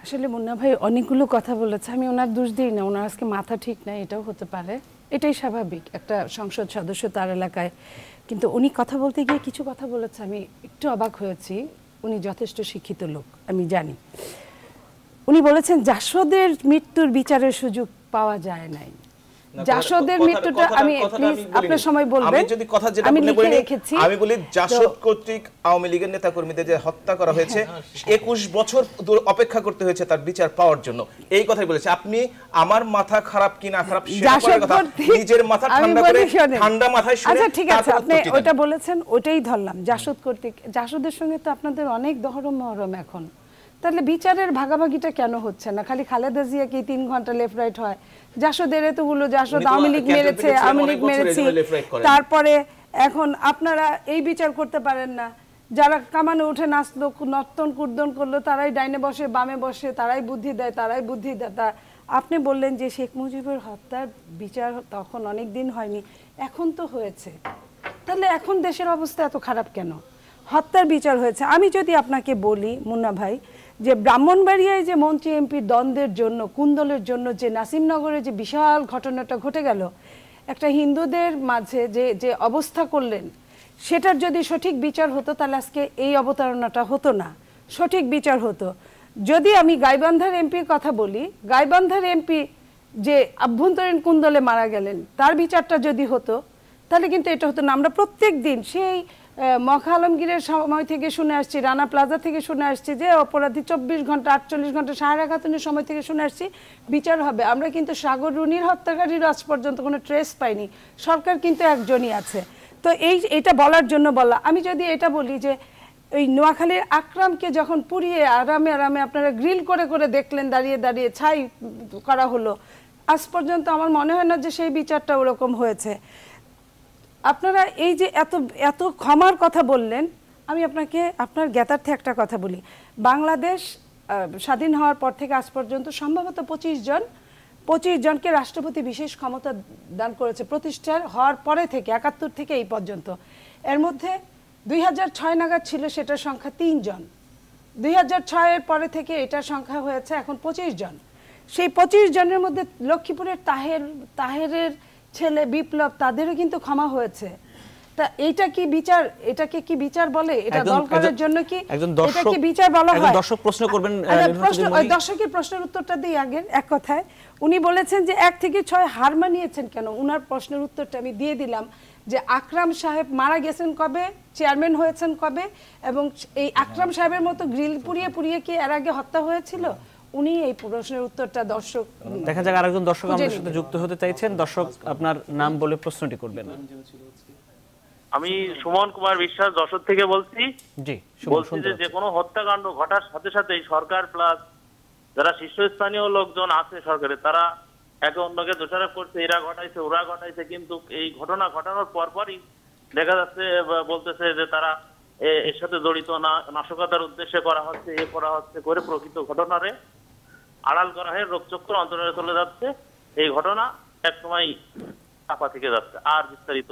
আসলে মুন্না ভাই অনেকগুলো কথা বলেছে, আমি ওনার দোষ দিই না, ওনার আজকে মাথা ঠিক নাই, এটাও হতে পারে, এটাই স্বাভাবিক একটা সংসদ সদস্য তার এলাকায়। কিন্তু উনি কথা বলতে গিয়ে কিছু কথা বলেছে, আমি একটু অবাক হয়েছি। উনি যথেষ্ট শিক্ষিত লোক, আমি জানি। উনি বলেছেন জাসদের মৃত্যুর বিচারের সুযোগ পাওয়া যায় নাই। জাসদের মৃত্যুটা আমি প্লিজ আপনার সময় বলবেন, আমি যদি কথা যেটা বলে রেখেছি, আমি বলি জাসদ কর্তৃক আওয়ামী লীগের নেতা কর্মীদের যে হত্যা করা হয়েছে 21 বছর অপেক্ষা করতে হয়েছে তার বিচার পাওয়ার জন্য, এই কথাই বলেছে। আপনি আমার মাথা খারাপ কি না খারাপ সেটা পরের কথা, নিজের মাথা ঠান্ডা করে ঠান্ডা মাথায় শুনে। আচ্ছা ঠিক আছে, আপনি ওটা বলেছেন, ওটাই ধরলাম। জাসদ কর্তৃক, জাসদের সঙ্গে তো আপনাদের অনেক দহরম মহরম এখন, তাহলে বিচারের ভাগাভাগিটা কেন হচ্ছে না? খালি খালেদা জিয়া কি 3 ঘন্টা লেফট রাইট হয়? জাসদের এতগুলো, জাসদ আওয়ামী লীগ মেরেছে, আওয়ামী লীগ মেরেছে, তারপরে এখন আপনারা এই বিচার করতে পারেন না? যারা কামানে উঠে নাচলো, নর্তন কুর্দন করলো, তারাই ডাইনে বসে বামে বসে, তারাই বুদ্ধি দেয়, তারাই বুদ্ধিদাতা। আপনি বললেন যে শেখ মুজিবের হত্যার বিচার তখন অনেক দিন হয়নি, এখন তো হয়েছে, তাহলে এখন দেশের অবস্থা এত খারাপ কেন? হত্যার বিচার হয়েছে। আমি যদি আপনাকে বলি মুন্না ভাই, যে ব্রাহ্মণবাড়িয়ায় যে মন্ত্রী এমপি দ্বন্দ্বের জন্য, কুন্দলের জন্য যে নাসিমনগরে যে বিশাল ঘটনাটা ঘটে গেল, একটা হিন্দুদের মাঝে যে অবস্থা করলেন, সেটার যদি সঠিক বিচার হতো তাহলে আজকে এই অবতারণাটা হতো না, সঠিক বিচার হতো। যদি আমি গাইবান্ধার এমপির কথা বলি, গাইবান্ধার এমপি যে আভ্যন্তরীণ কুন্দলে মারা গেলেন, তার বিচারটা যদি হতো তাহলে কিন্তু এটা হতো না। আমরা প্রত্যেক দিন সেই মখা আলমগীরের সময় থেকে শুনে আসছি, রানা প্লাজা থেকে শুনে আসছি যে অপরাধী 24 ঘন্টা 48 ঘন্টা, সাহারা খাতুনের সময় থেকে শুনে আসছি বিচার হবে। আমরা কিন্তু সাগর রুনির হত্যাকারীর আজ পর্যন্ত কোনো ট্রেস পাইনি, সরকার কিন্তু একজনই আছে। তো এটা বলার জন্য বলা। আমি যদি এটা বলি যে ওই নোয়াখালীর আকরামকে যখন পুড়িয়ে আরামে আরামে আপনারা গ্রিল করে করে দেখলেন, দাঁড়িয়ে দাঁড়িয়ে ছাই করা হলো, আজ পর্যন্ত আমার মনে হয় না যে সেই বিচারটা ওরকম হয়েছে। আপনারা এই যে এত এত ক্ষমার কথা বললেন, আমি আপনাকে আপনার জ্ঞাতার্থে একটা কথা বলি। বাংলাদেশ স্বাধীন হওয়ার পর থেকে আজ পর্যন্ত সম্ভবত 25 জনকে রাষ্ট্রপতি বিশেষ ক্ষমতা দান করেছে প্রতিষ্ঠার হওয়ার পরে থেকে, 71 থেকে এই পর্যন্ত। এর মধ্যে 2006 নাগাদ ছিল সেটার সংখ্যা 3 জন, 2006 এর পরে থেকে এটার সংখ্যা হয়েছে এখন 25 জন। সেই 25 জনের মধ্যে লক্ষ্মীপুরের তাহেরের ছেলে বিপ্লব, তাদেরও কিন্তু ক্ষমা হয়েছে। তা এটা কি বিচার? এটাকে কি বিচার বলে? এটা দল করার জন্য কি এটা কি বিচার বলা হয়? দর্শক প্রশ্ন করবেন, দর্শকের প্রশ্নের উত্তরটা দিই আগে। এক কথায় উনি বলেছেন যে 1 থেকে 6 হার মানিয়েছেন কেন? উনার প্রশ্নের উত্তরটা আমি দিয়ে দিলাম যে আকরাম সাহেব মারা গেছেন কবে, চেয়ারম্যান হয়েছেন কবে, এবং এই আকরাম সাহেবের মতো গ্রিল পুড়িয়ে পুড়িয়ে কি এর আগে হত্যা হয়েছিল? উনি এই প্রশ্নের উত্তরটা দর্শক দেখা যাক। আরেকজন দর্শক আমাদের সাথে যুক্ত হতে চাইছেন। দর্শক, আপনার নাম বলে প্রশ্নটি করবেন। আমি সুমন কুমার বিশ্বাস যশোর থেকে বলছি। জি, বলছি যে কোনো হত্যাকাণ্ড ঘটার সাথে সাথেই সরকার প্লাস যারা শীর্ষস্থানীয় লোকজন আছে সরকারে, তারা একে অন্যকে দোষারোপ করছে, এরা ঘটাইছে ওরা ঘটাইছে, কিন্তু এই ঘটনা ঘটানোর পরপরই দেখা যাচ্ছে বলতেছে যে তারা এর সাথে জড়িত না, নাশকতার উদ্দেশ্যে করা হচ্ছে, এ করা হচ্ছে করে প্রকৃত ঘটনারে আড়াল করা হয়ে রোগচক্র অন্তরে চলে যাচ্ছে। এই ঘটনা একসময় চাপা থেকে যাচ্ছে। আর বিস্তারিত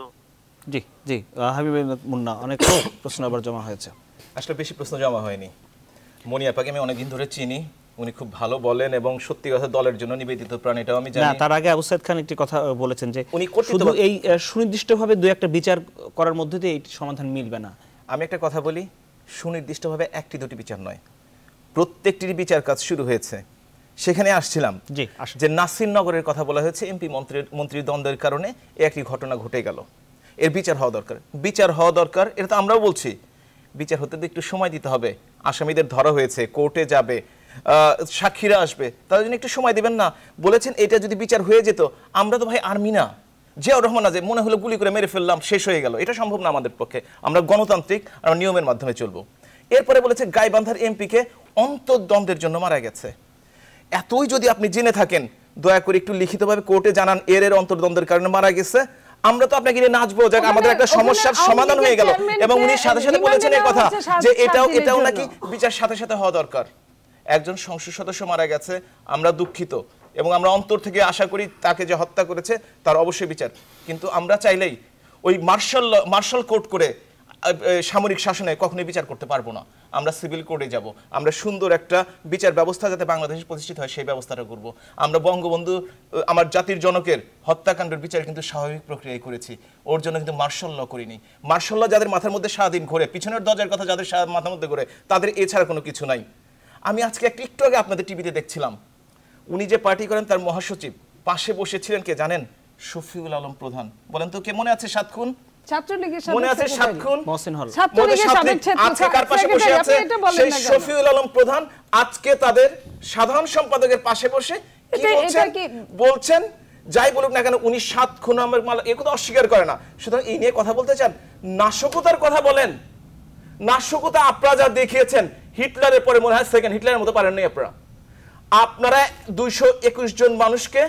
জি জি হাবিব মুন্না, অনেক প্রশ্ন আবার জমা হয়েছে। আসলে বেশি প্রশ্ন জমা হয়নি। মনি আপাকে আমি অনেকদিন ধরে চিনি, উনি খুব ভালো বলেন এবং সত্যি কথা দলের জন্য নিবেদিত প্রাণ, এটাও আমি জানি। না, তার আগে আবু সাইদ খান একটি কথা বলেছেন যে উনি শুধু এই সুনির্দিষ্টভাবে দুই একটা বিচার করার মধ্যে দিয়ে এই সমাধান মিলবে না। আমি একটা কথা বলি, সুনির্দিষ্টভাবে একটি দুটি বিচার নয়, প্রত্যেকটির বিচার কাজ শুরু হয়েছে। সেখানে আসছিলাম যে নাসিরনগরের কথা বলা হয়েছে, এমপি মন্ত্রীর দ্বন্দ্বের কারণে একটি ঘটনা ঘটে গেল, এর বিচার হওয়া দরকার, বিচার হওয়া দরকার। এটা তো আমরাও বলছি, বিচার হতে তো একটু সময় দিতে হবে। আসামিদের ধরা হয়েছে, কোর্টে যাবে, সাক্ষীরা আসবে, তাদের জন্য একটু সময় দিবেন না? বলেছেন এটা যদি বিচার হয়ে যেত, আমরা তো ভাই আর্মি না, জিয়াউর রহমান আছে, মনে হলো গুলি করে মেরে ফেললাম, শেষ হয়ে গেল, এটা সম্ভব না আমাদের পক্ষে। আমরা গণতান্ত্রিক, আমরা নিয়মের মাধ্যমে চলবো। এরপরে বলেছে গাইবান্ধার এমপিকে অন্তর্দ্বন্দ্বের জন্য মারা গেছে। এতই যদি আপনি জেনে থাকেন, দয়া করে একটু লিখিতভাবে কোর্টে জানান এর অন্তর্দ্বন্দ্বের কারণে মারা গেছে। আমরা তো আপনাকে নিয়ে নাচবো যে আমাদের একটা সমস্যার সমাধান হয়ে গেল। এবং উনি সাথে সাথে বলেছেন এই কথা যে এটাও নাকি বিচার সাথে সাথে হওয়া দরকার। একজন সংসদ সদস্য মারা গেছে, আমরা দুঃখিত এবং আমরা অন্তর থেকে আশা করি তাকে যে হত্যা করেছে তার অবশ্যই বিচার। কিন্তু আমরা চাইলেই ওই মার্শাল কোর্ট করে সামরিক শাসনে কখনোই বিচার করতে পারবো না। আমরা সিভিল কোর্টে যাব, আমরা সুন্দর একটা বিচার ব্যবস্থা যাতে বাংলাদেশে প্রতিষ্ঠিত হয় সেই ব্যবস্থাটা করব। আমরা বঙ্গবন্ধু আমার জাতির জনকের হত্যাকাণ্ডের বিচার কিন্তু স্বাভাবিক প্রক্রিয়ায় করেছি, ওর জন্য কিন্তু মার্শাল ল করিনি। মার্শাল ল যাদের মাথার মধ্যে সারাদিন ঘোরে, পিছনের দরজার কথা যাদের মাথার মধ্যে ঘোরে, তাদের এছাড়া কোনো কিছু নাই। আমি আজকে একটু আগে আপনাদের টিভিতে দেখছিলাম, উনি যে পার্টি করেন তার মহাসচিব পাশে বসেছিলেন কে জানেন? শফিউল আলম প্রধান। বলেন তো কে মনে আছে? সাতক্ষণ ছাত্রলীগের মনে আছে? সাতক্ষণ আজকে কার পাশে বসে আছে? সেই শফিউল আলম প্রধান আজকে তাদের সাধারণ সম্পাদকের পাশে বসে কি বলছেন? যাই বলুক না কেন উনি সাতক্ষণ আমার মাল এ কথা অস্বীকার করে না। সুতরাং এই নিয়ে কথা বলতে চান, নাশকতার কথা বলেন। নাশকতা আপনারা যা দেখিয়েছেন, হিটলারের পরে মনে হয় সেকেন্ড হিটলারের মতো পারেন নাই আপনারা। আপনারা 221 জন মানুষকে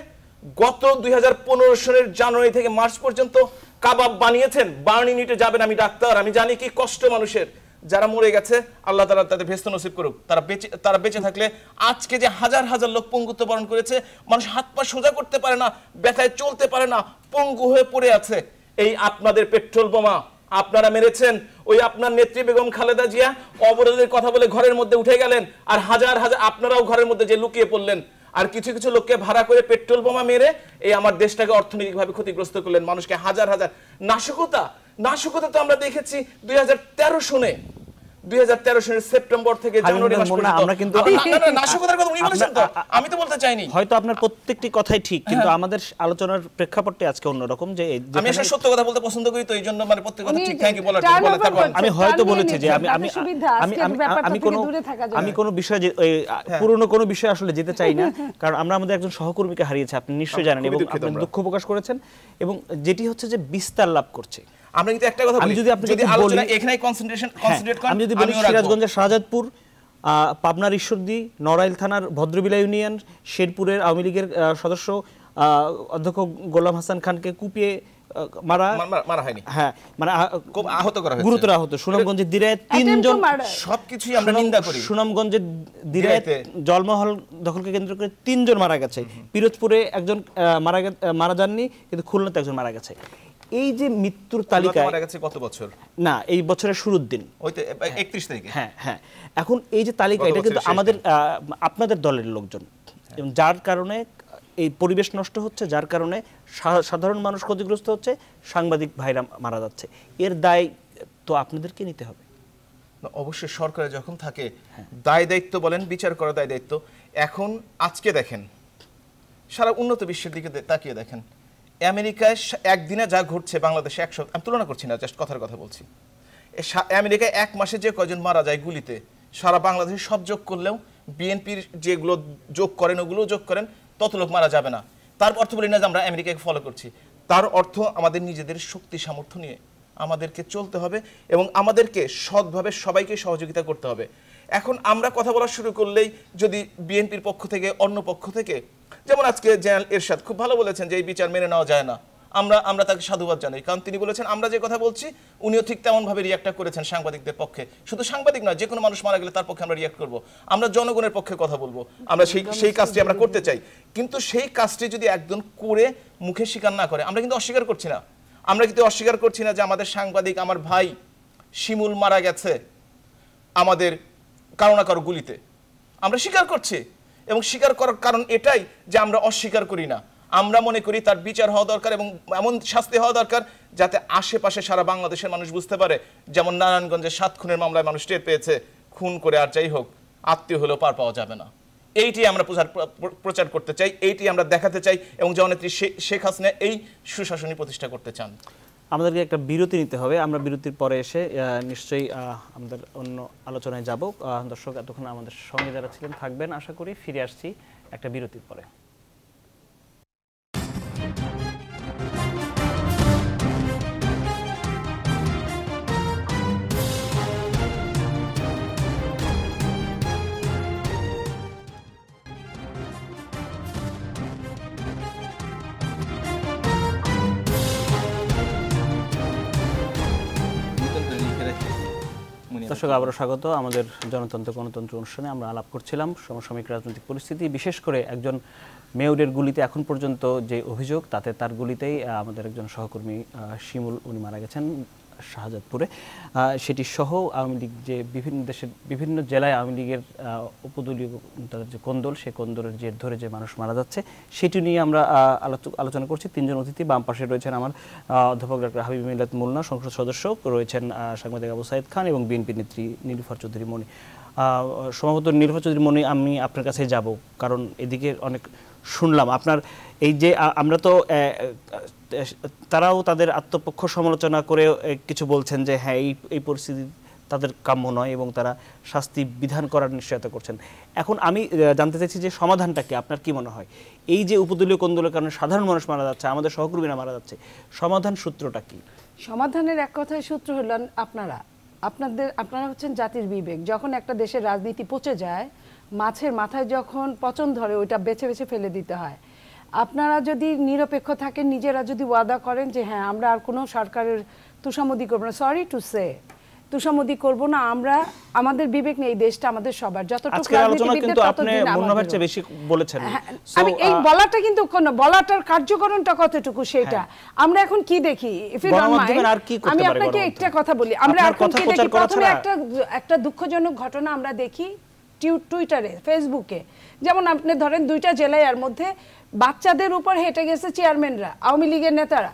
গত 2015 সালের জানুয়ারি থেকে মার্চ পর্যন্ত কাবাব বানিয়েছেন। বার্ন ইউনিটে যাবেন, আমি ডাক্তার, আমি জানি কি কষ্ট মানুষের। যারা মরে গেছে আল্লাহ তাআলা তাদের ভেস্ত নসিব করুক। তারা বেঁচে থাকলে আজকে যে হাজার হাজার লোক পঙ্গুত্ব বরণ করেছে, মানুষ হাত পা সোজা করতে পারে না, ব্যথায় চলতে পারে না, পঙ্গু হয়ে পড়ে আছে। এই আপনাদের পেট্রোল বোমা আপনারা মেরেছেন। ওই আপনার নেত্রী বেগম খালেদা জিয়া অবরোধের কথা বলে ঘরের মধ্যে উঠে গেলেন, আর হাজার হাজার আপনারাও ঘরের মধ্যে যে লুকিয়ে পড়লেন। আর কিছু কিছু লোককে ভাড়া করে পেট্রোল বোমা মেরে এই আমার দেশটাকে অর্থনৈতিকভাবে ক্ষতিগ্রস্ত করলেন, মানুষকে হাজার হাজার। নাশকতা তো আমরা দেখেছি 2013 সনে 2013 সালের সেপ্টেম্বর থেকে জানুয়ারি মাস পর্যন্ত। আমরা কিন্তু নাশকতার কথা উনি বলেছেন তো, আমি তো বলতে চাইনি। হয়তো আপনার প্রত্যেকটি কথাই ঠিক, কিন্তু আমাদের আলোচনার প্রেক্ষাপটটি আজকে অন্যরকম। যে আমি আসলে সত্য কথা বলতে পছন্দ করি, তো এইজন্য মানে প্রত্যেক কথা ঠিক থাকে বলার বলে থাকব। আমি হয়তো বলেছি যে আমি কোনো বিষয় পুরনো কোনো বিষয় আসলে যেতে চাই না, কারণ আমরা আমাদের একজন সহকর্মীকে হারিয়েছি, আপনি নিশ্চয়ই জানেন এবং আপনি দুঃখ প্রকাশ করেছেন, এবং যেটি হচ্ছে যে বিস্তার লাভ করছে। আমরা কিন্তু একটা কথা বলি, যদি আলোচনা এখানেই কনসেন্ট্রেট করেন, আমি যদি বলি সিরাজগঞ্জের শাহজাদপুর, পাবনার ঈশ্বরদী, নড়াইল থানার ভদ্রবিলা ইউনিয়ন, শেরপুরের আওয়ামী লীগের সদস্য অধ্যক্ষ গোলাম হাসান খানকে কুপিয়ে মারা হয়নি, হ্যাঁ মানে খুব আহত করা হয়েছে, গুরুতর আহত। সুনামগঞ্জের দিরায় 3 জন, সবকিছুই আমরা নিন্দা করি। সুনামগঞ্জের দিরায় জলমহল দখলকে কেন্দ্র করে 3 জন মারা গেছে, পিরোজপুরে একজন মারা যাননি, কিন্তু খুলনাতে একজন মারা গেছে। এই যে মৃত্যুর তালিকা মারা গেছে কত বছর না, এই বছরের শুরুর দিন, ওই তো 31 তারিখে। হ্যাঁ হ্যাঁ, এখন এই যে তালিকা, এটা কিন্তু আমাদের আপনাদের দলের লোকজন, যার কারণে এই পরিবেশ নষ্ট হচ্ছে, যার কারণে সাধারণ মানুষ ক্ষতিগ্রস্ত হচ্ছে, সাংবাদিক ভাইরা মারা যাচ্ছে, এর দায় তো আপনাদেরকে নিতে হবে। অবশ্যই সরকারে যখন থাকে দায় দায়িত্ব বলেন, বিচার করার দায় দায়িত্ব। এখন আজকে দেখেন, সারা উন্নত বিশ্বের দিকে তাকিয়ে দেখেন, আমেরিকায় একদিনে যা ঘটছে বাংলাদেশে 100, আমি তুলনা করছি না, জাস্ট কথার কথা বলছি। আমেরিকায় 1 মাসে যে কয়জন মারা যায় গুলিতে, সারা বাংলাদেশে সব যোগ করলেও বিএনপির যেগুলো যোগ করেন ওগুলো যোগ করেন, তত লোক মারা যাবে না। তার অর্থ বলি না যে আমরা আমেরিকাকে ফলো করছি, তার অর্থ আমাদের নিজেদের শক্তি সামর্থ্য নিয়ে আমাদেরকে চলতে হবে এবং আমাদেরকে সৎভাবে সবাইকে সহযোগিতা করতে হবে। এখন আমরা কথা বলা শুরু করলেই যদি বিএনপির পক্ষ থেকে, অন্য পক্ষ থেকে, যেমন আজকে জেনারেল এরশাদ খুব ভালো বলেছেন যে এই বিচার মেনে নেওয়া যায় না, আমরা তাকে সাধুবাদ জানাই, কারণ তিনি বলেছেন আমরা যে কথা বলছি উনিও ঠিক তেমনভাবে রিয়াক্ট করেছেন সাংবাদিকদের পক্ষে। শুধু সাংবাদিক নয়, যে কোনো মানুষ মারা গেলে তার পক্ষে আমরা রিয়াক্ট করব, আমরা জনগণের পক্ষে কথা বলবো, আমরা সেই কাজটি আমরা করতে চাই। কিন্তু সেই কাজটি যদি একজন করে মুখে স্বীকার না করে, আমরা কিন্তু অস্বীকার করছি না, আমরা কিন্তু অস্বীকার করছি না যে আমাদের সাংবাদিক, আমার ভাই শিমুল মারা গেছে আমাদের কারো না কারো গুলিতে, আমরা স্বীকার করছি। এবং স্বীকার করার কারণ এটাই যে আমরা অস্বীকার করি না, আমরা মনে করি তার বিচার হওয়া দরকার এবং এমন শাস্তি হওয়া দরকার যাতে আশেপাশে সারা বাংলাদেশের মানুষ বুঝতে পারে, যেমন নারায়ণগঞ্জের 7 খুনের মামলায় মানুষ টের পেয়েছে, খুন করে আর যাই হোক আত্মীয় হলেও পার পাওয়া যাবে না। এইটি আমরা প্রচার করতে চাই, এইটি আমরা দেখাতে চাই এবং জননেত্রী শেখ হাসিনা এই সুশাসনী প্রতিষ্ঠা করতে চান। আমাদেরকে একটা বিরতি নিতে হবে, আমরা বিরতির পরে এসে নিশ্চয়ই আমাদের অন্য আলোচনায় যাব। দর্শক এতক্ষণ আমাদের সঙ্গে যারা ছিলেন থাকবেন আশা করি, ফিরে আসছি একটা বিরতির পরে। দর্শক আবারও স্বাগত আমাদের জনতন্ত্র গণতন্ত্র অনুষ্ঠানে। আমরা আলাপ করছিলাম সমসাময়িক রাজনৈতিক পরিস্থিতি, বিশেষ করে একজন মেয়রের গুলিতে এখন পর্যন্ত যে অভিযোগ, তাতে তার গুলিতেই আমাদের একজন সহকর্মী শিমুল, উনি মারা গেছেন শাহজাদপুরে। সেটি সহ আওয়ামী লীগ যে বিভিন্ন দেশের বিভিন্ন জেলায় আওয়ামী লীগের উপদলীয় তাদের যে কোন্দল, সেই কোন্দলের জের ধরে যে মানুষ মারা যাচ্ছে, সেটি নিয়ে আমরা আলোচনা করছি। 3 জন অতিথি, বাম পাশে রয়েছেন আমার অধ্যাপক ডক্টর হাবিব মিল্লাত মুন্না, সংসদ সদস্য, রয়েছেন সাংবাদিক আবু সাইদ খান এবং বিএনপি নেত্রী নীলুফার চৌধুরী মনি। সম্ভবত নীলুফার চৌধুরী মনি, আমি আপনার কাছে যাব, কারণ এদিকে অনেক শুনলাম আপনার এই যে আমরা তো তারাও তাদের আত্মপক্ষ সমালোচনা করে কিছু বলছেন যে হ্যাঁ এই পরিস্থিতি তাদের কাম্য নয় এবং তারা শাস্তি বিধান করার নিশ্চয়তা করছেন। এখন আমি জানতে চাইছি যে সমাধানটা কি, আপনার কি মনে হয়? এই যে উপদলীয় কোন্দলের কারণে সাধারণ মানুষ মারা যাচ্ছে, আমাদের সহকর্মীরা মারা যাচ্ছে, সমাধান সূত্রটা কি? সমাধানের এক কথায় সূত্র হলেন আপনারা হচ্ছেন জাতির বিবেক। যখন একটা দেশের রাজনীতি পচে যায়, মাছের মাথায় যখন পচন ধরে, ওইটা বেছে বেছে ফেলে দিতে হয়। আপনারা যদি নিরপেক্ষ থাকেন, নিজেরা যদি ওয়াদা করেন যে হ্যাঁ আমরা আর কোনো সরকারের তুষামদি করবো না, সরি টু সে তুষামদি করবো না, আমরা আমাদের বিবেক নেই, এই দেশটা আমাদের সবার। যতটুকু বেশি বলেছেন, আমি এই বলাটা কিন্তু বলাটার কার্যকরণটা কতটুকু সেটা আমরা এখন কি দেখি। আমি আপনাকে একটা কথা বলি, আমরা এখন কি দেখি, প্রথমে একটা দুঃখজনক ঘটনা আমরা দেখি টুইটারে, ফেসবুকে, যেমন আপনি ধরেন 2টা জেলায় এর মধ্যে বাচ্চাদের উপর হেঁটে গেছে চেয়ারম্যানরা, আওয়ামী লীগের নেতারা।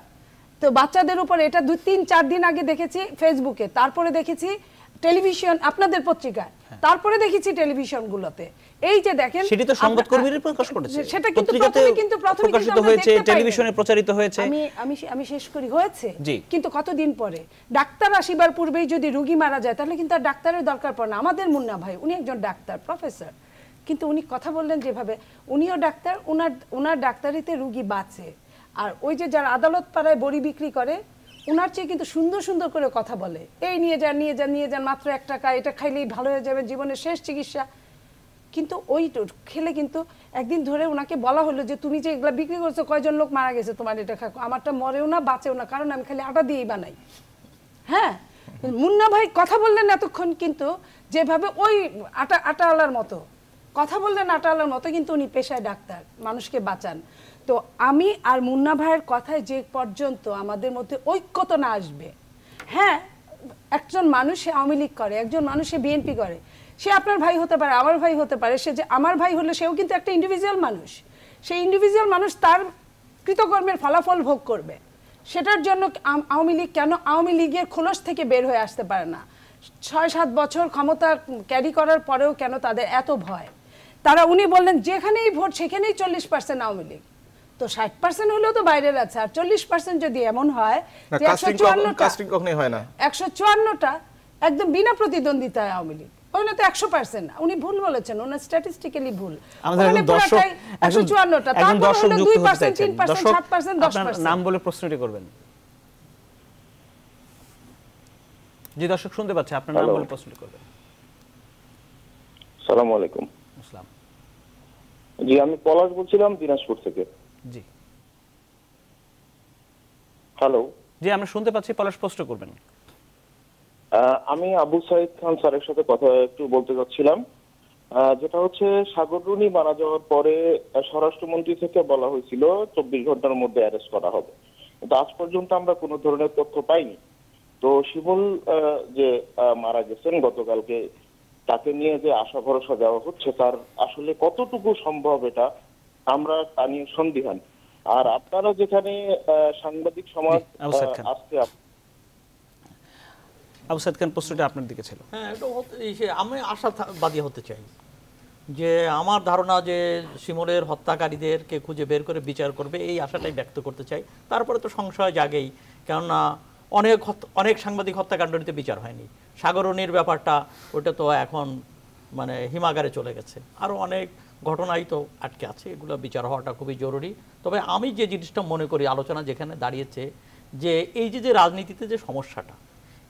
তো বাচ্চাদের উপর এটা 2-3-4 দিন আগে দেখেছি ফেসবুকে, তারপরে দেখেছি টেলিভিশন, আপনাদের পত্রিকায়, তারপরে দেখেছি টেলিভিশনগুলোতে। এই যে দেখেন, সেটি তো সংবাদকর্মীরা প্রকাশ করেছে, সেটা কিন্তু প্রকাশিত হয়েছে, টেলিভিশনে প্রচারিত হয়েছে। আমি শেষ করি, হয়েছে, কিন্তু কতদিন পরে? ডাক্তার আসিবার পূর্বেই যদি রোগী মারা যায়, তাহলে কিন্তু আর ডাক্তারের দরকার পড়ে না। আমাদের মুন্না ভাই, উনি একজন ডাক্তার, প্রফেসর, কিন্তু উনি কথা বললেন যেভাবে, উনিও ডাক্তার, ওনার ডাক্তারিতে রোগী বাঁচে। আর ওই যে যারা আদালত পাড়ায় বড়ি বিক্রি করে, ওনার চেয়ে কিন্তু সুন্দর সুন্দর করে কথা বলে, এই নিয়ে যান নিয়ে যান নিয়ে যান, মাত্র 1 টাকা, এটা খাইলেই ভালো হয়ে যাবে, জীবনের শেষ চিকিৎসা। কিন্তু ওই খেলে কিন্তু একদিন ধরে ওনাকে বলা হলো যে তুমি যে এগুলা বিক্রি করছো কয়জন লোক মারা গেছে তোমার এটা খাও, আমারটা মরেও না বাঁচেও না, কারণ আমি খালি আটা দিয়েই বানাই। হ্যাঁ, মুন্না ভাই কথা বললেন এতক্ষণ, কিন্তু যেভাবে ওই আটাওয়ালার মতো কথা বললেন, আটাওয়ালার মতো, কিন্তু উনি পেশায় ডাক্তার, মানুষকে বাঁচান। তো আমি আর মুন্না ভাইয়ের কথায় যে পর্যন্ত আমাদের মধ্যে ঐক্যতা না আসবে, হ্যাঁ একজন মানুষ সে আওয়ামী লীগ করে, একজন মানুষ সে বিএনপি করে, সে আপনার ভাই হতে পারে, আমার ভাই হতে পারে, সে যে আমার ভাই হলে সেও কিন্তু একটা ইন্ডিভিজুয়াল মানুষ, সেই ইন্ডিভিজুয়াল মানুষ তার কৃতকর্মের ফলাফল ভোগ করবে। সেটার জন্য আওয়ামী লীগ কেন আওয়ামী লীগের খোলস থেকে বের হয়ে আসতে পারে না? 6-7 বছর ক্ষমতা ক্যারি করার পরেও কেন তাদের এত ভয়? তারা উনি বললেন যেখানেই ভোট সেখানেই 40% আওয়ামী লীগ, তো 60% হলেও তো বাইরের আছে, আর 40% যদি এমন হয় যে 154টা একদম বিনা প্রতিদ্বন্দ্বিতায় আওয়ামী লীগ, ওখানে তো 100%। উনি ভুল বলেছেন, ওনার স্ট্যাটিস্টিক্যালি ভুল। আমাদের দর্শক 154টা, তারপর হলো 2%, 3%, 7%, 10%। নাম বলে প্রশ্নটি করবেন। জি দর্শক শুনতে পাচ্ছে, আপনার নাম বলে প্রশ্নটি করবেন। আসসালামু আলাইকুম। আসসালাম। জি, আমি পলাশ বলছিলাম দিনাজপুর থেকে। জি হ্যালো। জি আমরা শুনতে পাচ্ছি, পলাশ প্রশ্ন করবেন। আমি আবু সাইদ খান স্যারের সাথে কথা একটু বলতে চাচ্ছিলাম, যেটা হচ্ছে সাগররুনি মারা যাওয়ার পরে স্বরাষ্ট্রমন্ত্রী থেকে বলা হয়েছিল 24 ঘন্টার মধ্যে অ্যারেস্ট করা হবে, কিন্তু আজ পর্যন্ত আমরা কোনো ধরনের তথ্য পাইনি। তো শিমুল যে মারা গেছেন গতকালকে, তাকে নিয়ে যে আশা ভরসা দেওয়া হচ্ছে তার আসলে কতটুকু সম্ভব এটা আমরা তা নিয়ে সন্দিহান। আর আপনারা যেখানে সাংবাদিক সমাজ আজকে আবু সাইদ খান প্রশ্নটা আপনার দিকে ছিল। হ্যাঁ, এটা আমি আশাবাদী হতে চাই যে আমার ধারণা যে শিমুলের হত্যাকারীদেরকে খুঁজে বের করে বিচার করবে, এই আশাটাই ব্যক্ত করতে চাই। তারপরে তো সংশয় জাগেই, কেননা অনেক সাংবাদিক হত্যাকাণ্ডটিতে বিচার হয়নি। সাগররুনির ব্যাপারটা ওটা তো এখন মানে হিমাগারে চলে গেছে, আরও অনেক ঘটনাই তো আটকে আছে, এগুলো বিচার হওয়াটা খুবই জরুরি। তবে আমি যে জিনিসটা মনে করি, আলোচনা যেখানে দাঁড়িয়েছে যে এই যে রাজনীতিতে যে সমস্যাটা,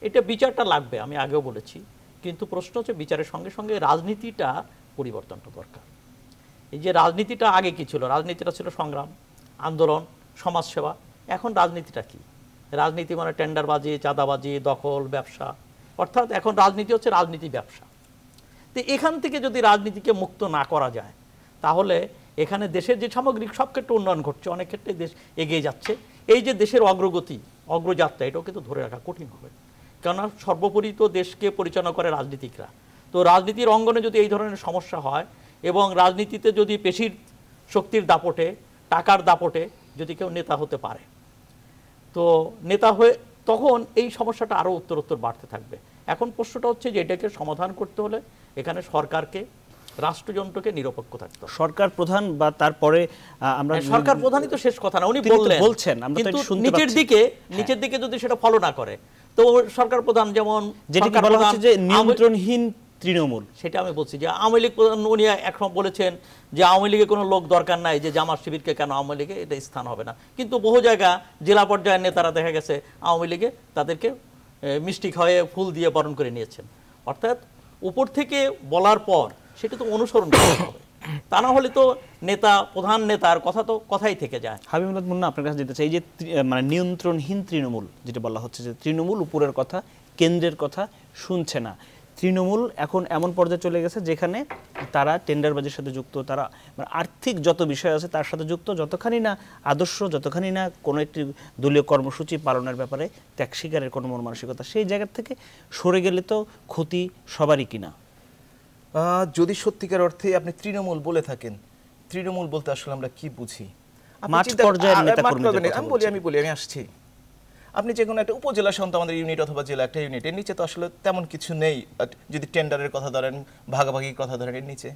এটা বিচারটা লাগবে, আমি আগেও বলেছি, কিন্তু প্রশ্ন হচ্ছে বিচারের সঙ্গে সঙ্গে রাজনীতিটা পরিবর্তনটা দরকার। এই যে রাজনীতিটা আগে কি ছিল? রাজনীতিটা ছিল সংগ্রাম, আন্দোলন, সমাজসেবা। এখন রাজনীতিটা কি? রাজনীতি মানে টেন্ডারবাজি, চাঁদাবাজি, দখল, ব্যবসা, অর্থাৎ এখন রাজনীতি হচ্ছে রাজনীতি ব্যবসা। তো এখান থেকে যদি রাজনীতিকে মুক্ত না করা যায়, তাহলে এখানে দেশের যে সামগ্রিক সব ক্ষেত্রে উন্নয়ন ঘটছে, অনেক ক্ষেত্রে দেশ এগিয়ে যাচ্ছে, এই যে দেশের অগ্রগতি, অগ্রযাত্রা, এটাও কিন্তু ধরে রাখা কঠিন হবে। কেননা সর্বোপরি তো দেশকে পরিচালনা করে রাজনীতিকরা। তো রাজনীতির অঙ্গনে যদি এই ধরনের সমস্যা হয়, এবং রাজনীতিতে যদি পেশির শক্তির দাপটে, টাকার দাপটে যদি কেউ নেতা হতে পারে, তো নেতা হয়ে তখন এই সমস্যাটা আরও উত্তরোত্তর বাড়তে থাকবে। এখন প্রশ্নটা হচ্ছে যে এটাকে সমাধান করতে হলে এখানে সরকারকে, রাষ্ট্রযন্ত্রকে নিরপেক্ষ থাকতে হবে। সরকার প্রধান বা তারপরে আমরা সরকার প্রধানই তো শেষ কথা না, উনি বলছেন, কিন্তু নিচের দিকে যদি সেটা ফলো না করে, তো সরকার প্রধান যেমন যেটা বলা হচ্ছে যে নিয়ন্ত্রণহীন তৃণমূল, সেটা আমি বলছি যে আওয়ামী লীগ প্রধান উনি এখন বলেছেন যে আওয়ামী লীগে কোনো লোক দরকার নাই, যে জামাত শিবিরকে কেন আওয়ামী লীগে এটা স্থান হবে না। কিন্তু বহু জায়গা জেলা পর্যায়ের নেতারা দেখা গেছে আওয়ামী লীগে তাদেরকে মিষ্টি খাওয়ায়ে ফুল দিয়ে বরণ করে নিয়েছেন। অর্থাৎ উপর থেকে বলার পর সেটা তো অনুসরণ করতে হবে, তা না হলে তো নেতা, প্রধান নেতার কথা তো কথাই থেকে যায়। হাবিবুল্লাহ মুন্না আপনার কাছে যেতে চাই, এই যে মানে নিয়ন্ত্রণহীন তৃণমূল যেটা বলা হচ্ছে, যে তৃণমূল উপরের কথা, কেন্দ্রের কথা শুনছে না। তৃণমূল এখন এমন পর্যায়ে চলে গেছে যেখানে তারা টেন্ডারবাজির সাথে যুক্ত, তারা মানে আর্থিক যত বিষয় আছে তার সাথে যুক্ত, যতখানি না আদর্শ, যতখানি না কোনো একটি দলীয় কর্মসূচি পালনের ব্যাপারে ত্যাগ স্বীকারের কোনো মন মানসিকতা, সেই জায়গা থেকে সরে গেলে তো ক্ষতি সবারই কিনা। যদি সত্যিকার অর্থে আপনি তৃণমূল বলে থাকেন, তৃণমূল বলতে আসলে আমরা কি বুঝি? মাঠ পর্যায়ের আমি বলি, আমি আসছি। আপনি যে কোনো একটা উপজেলা সন্ত আমাদের ইউনিট অথবা জেলা একটা ইউনিট, এর নিচে তো আসলে তেমন কিছু নেই। যদি টেন্ডারের কথা ধরেন, ভাগাভাগির কথা ধরেন, এর নিচে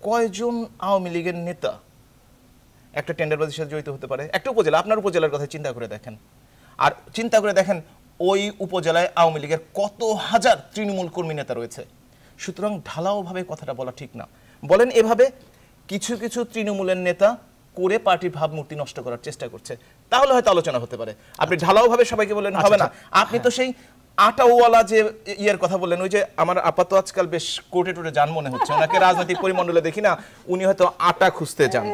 কয়জন আওয়ামী লীগের নেতা একটা টেন্ডারবাজির সাথে জড়িত হতে পারে? একটা উপজেলা, আপনার উপজেলার কথা চিন্তা করে দেখেন, আর চিন্তা করে দেখেন ওই উপজেলায় আওয়ামী লীগের কত হাজার তৃণমূল কর্মী নেতা রয়েছে। সুতরাং ঢালাওভাবে কথাটা বলা ঠিক না। বলেন এভাবে কিছু কিছু তৃণমূলের নেতা করে পার্টির ভাবমূর্তি নষ্ট করার চেষ্টা করছে, তাহলে হয়তো আলোচনা হতে পারে। আপনি ঢালাওভাবে সবাইকে বললেন হবে না। আপনি তো সেই আটাওয়ালা যে ইয়ের কথা বললেন, ওই যে আমার আপাতত আজকাল বেশ কোর্টে টোটে যান মনে হচ্ছে, ওনাকে রাজনৈতিক পরিমণ্ডলে দেখি না, উনি হয়তো আটা খুঁজতে যান।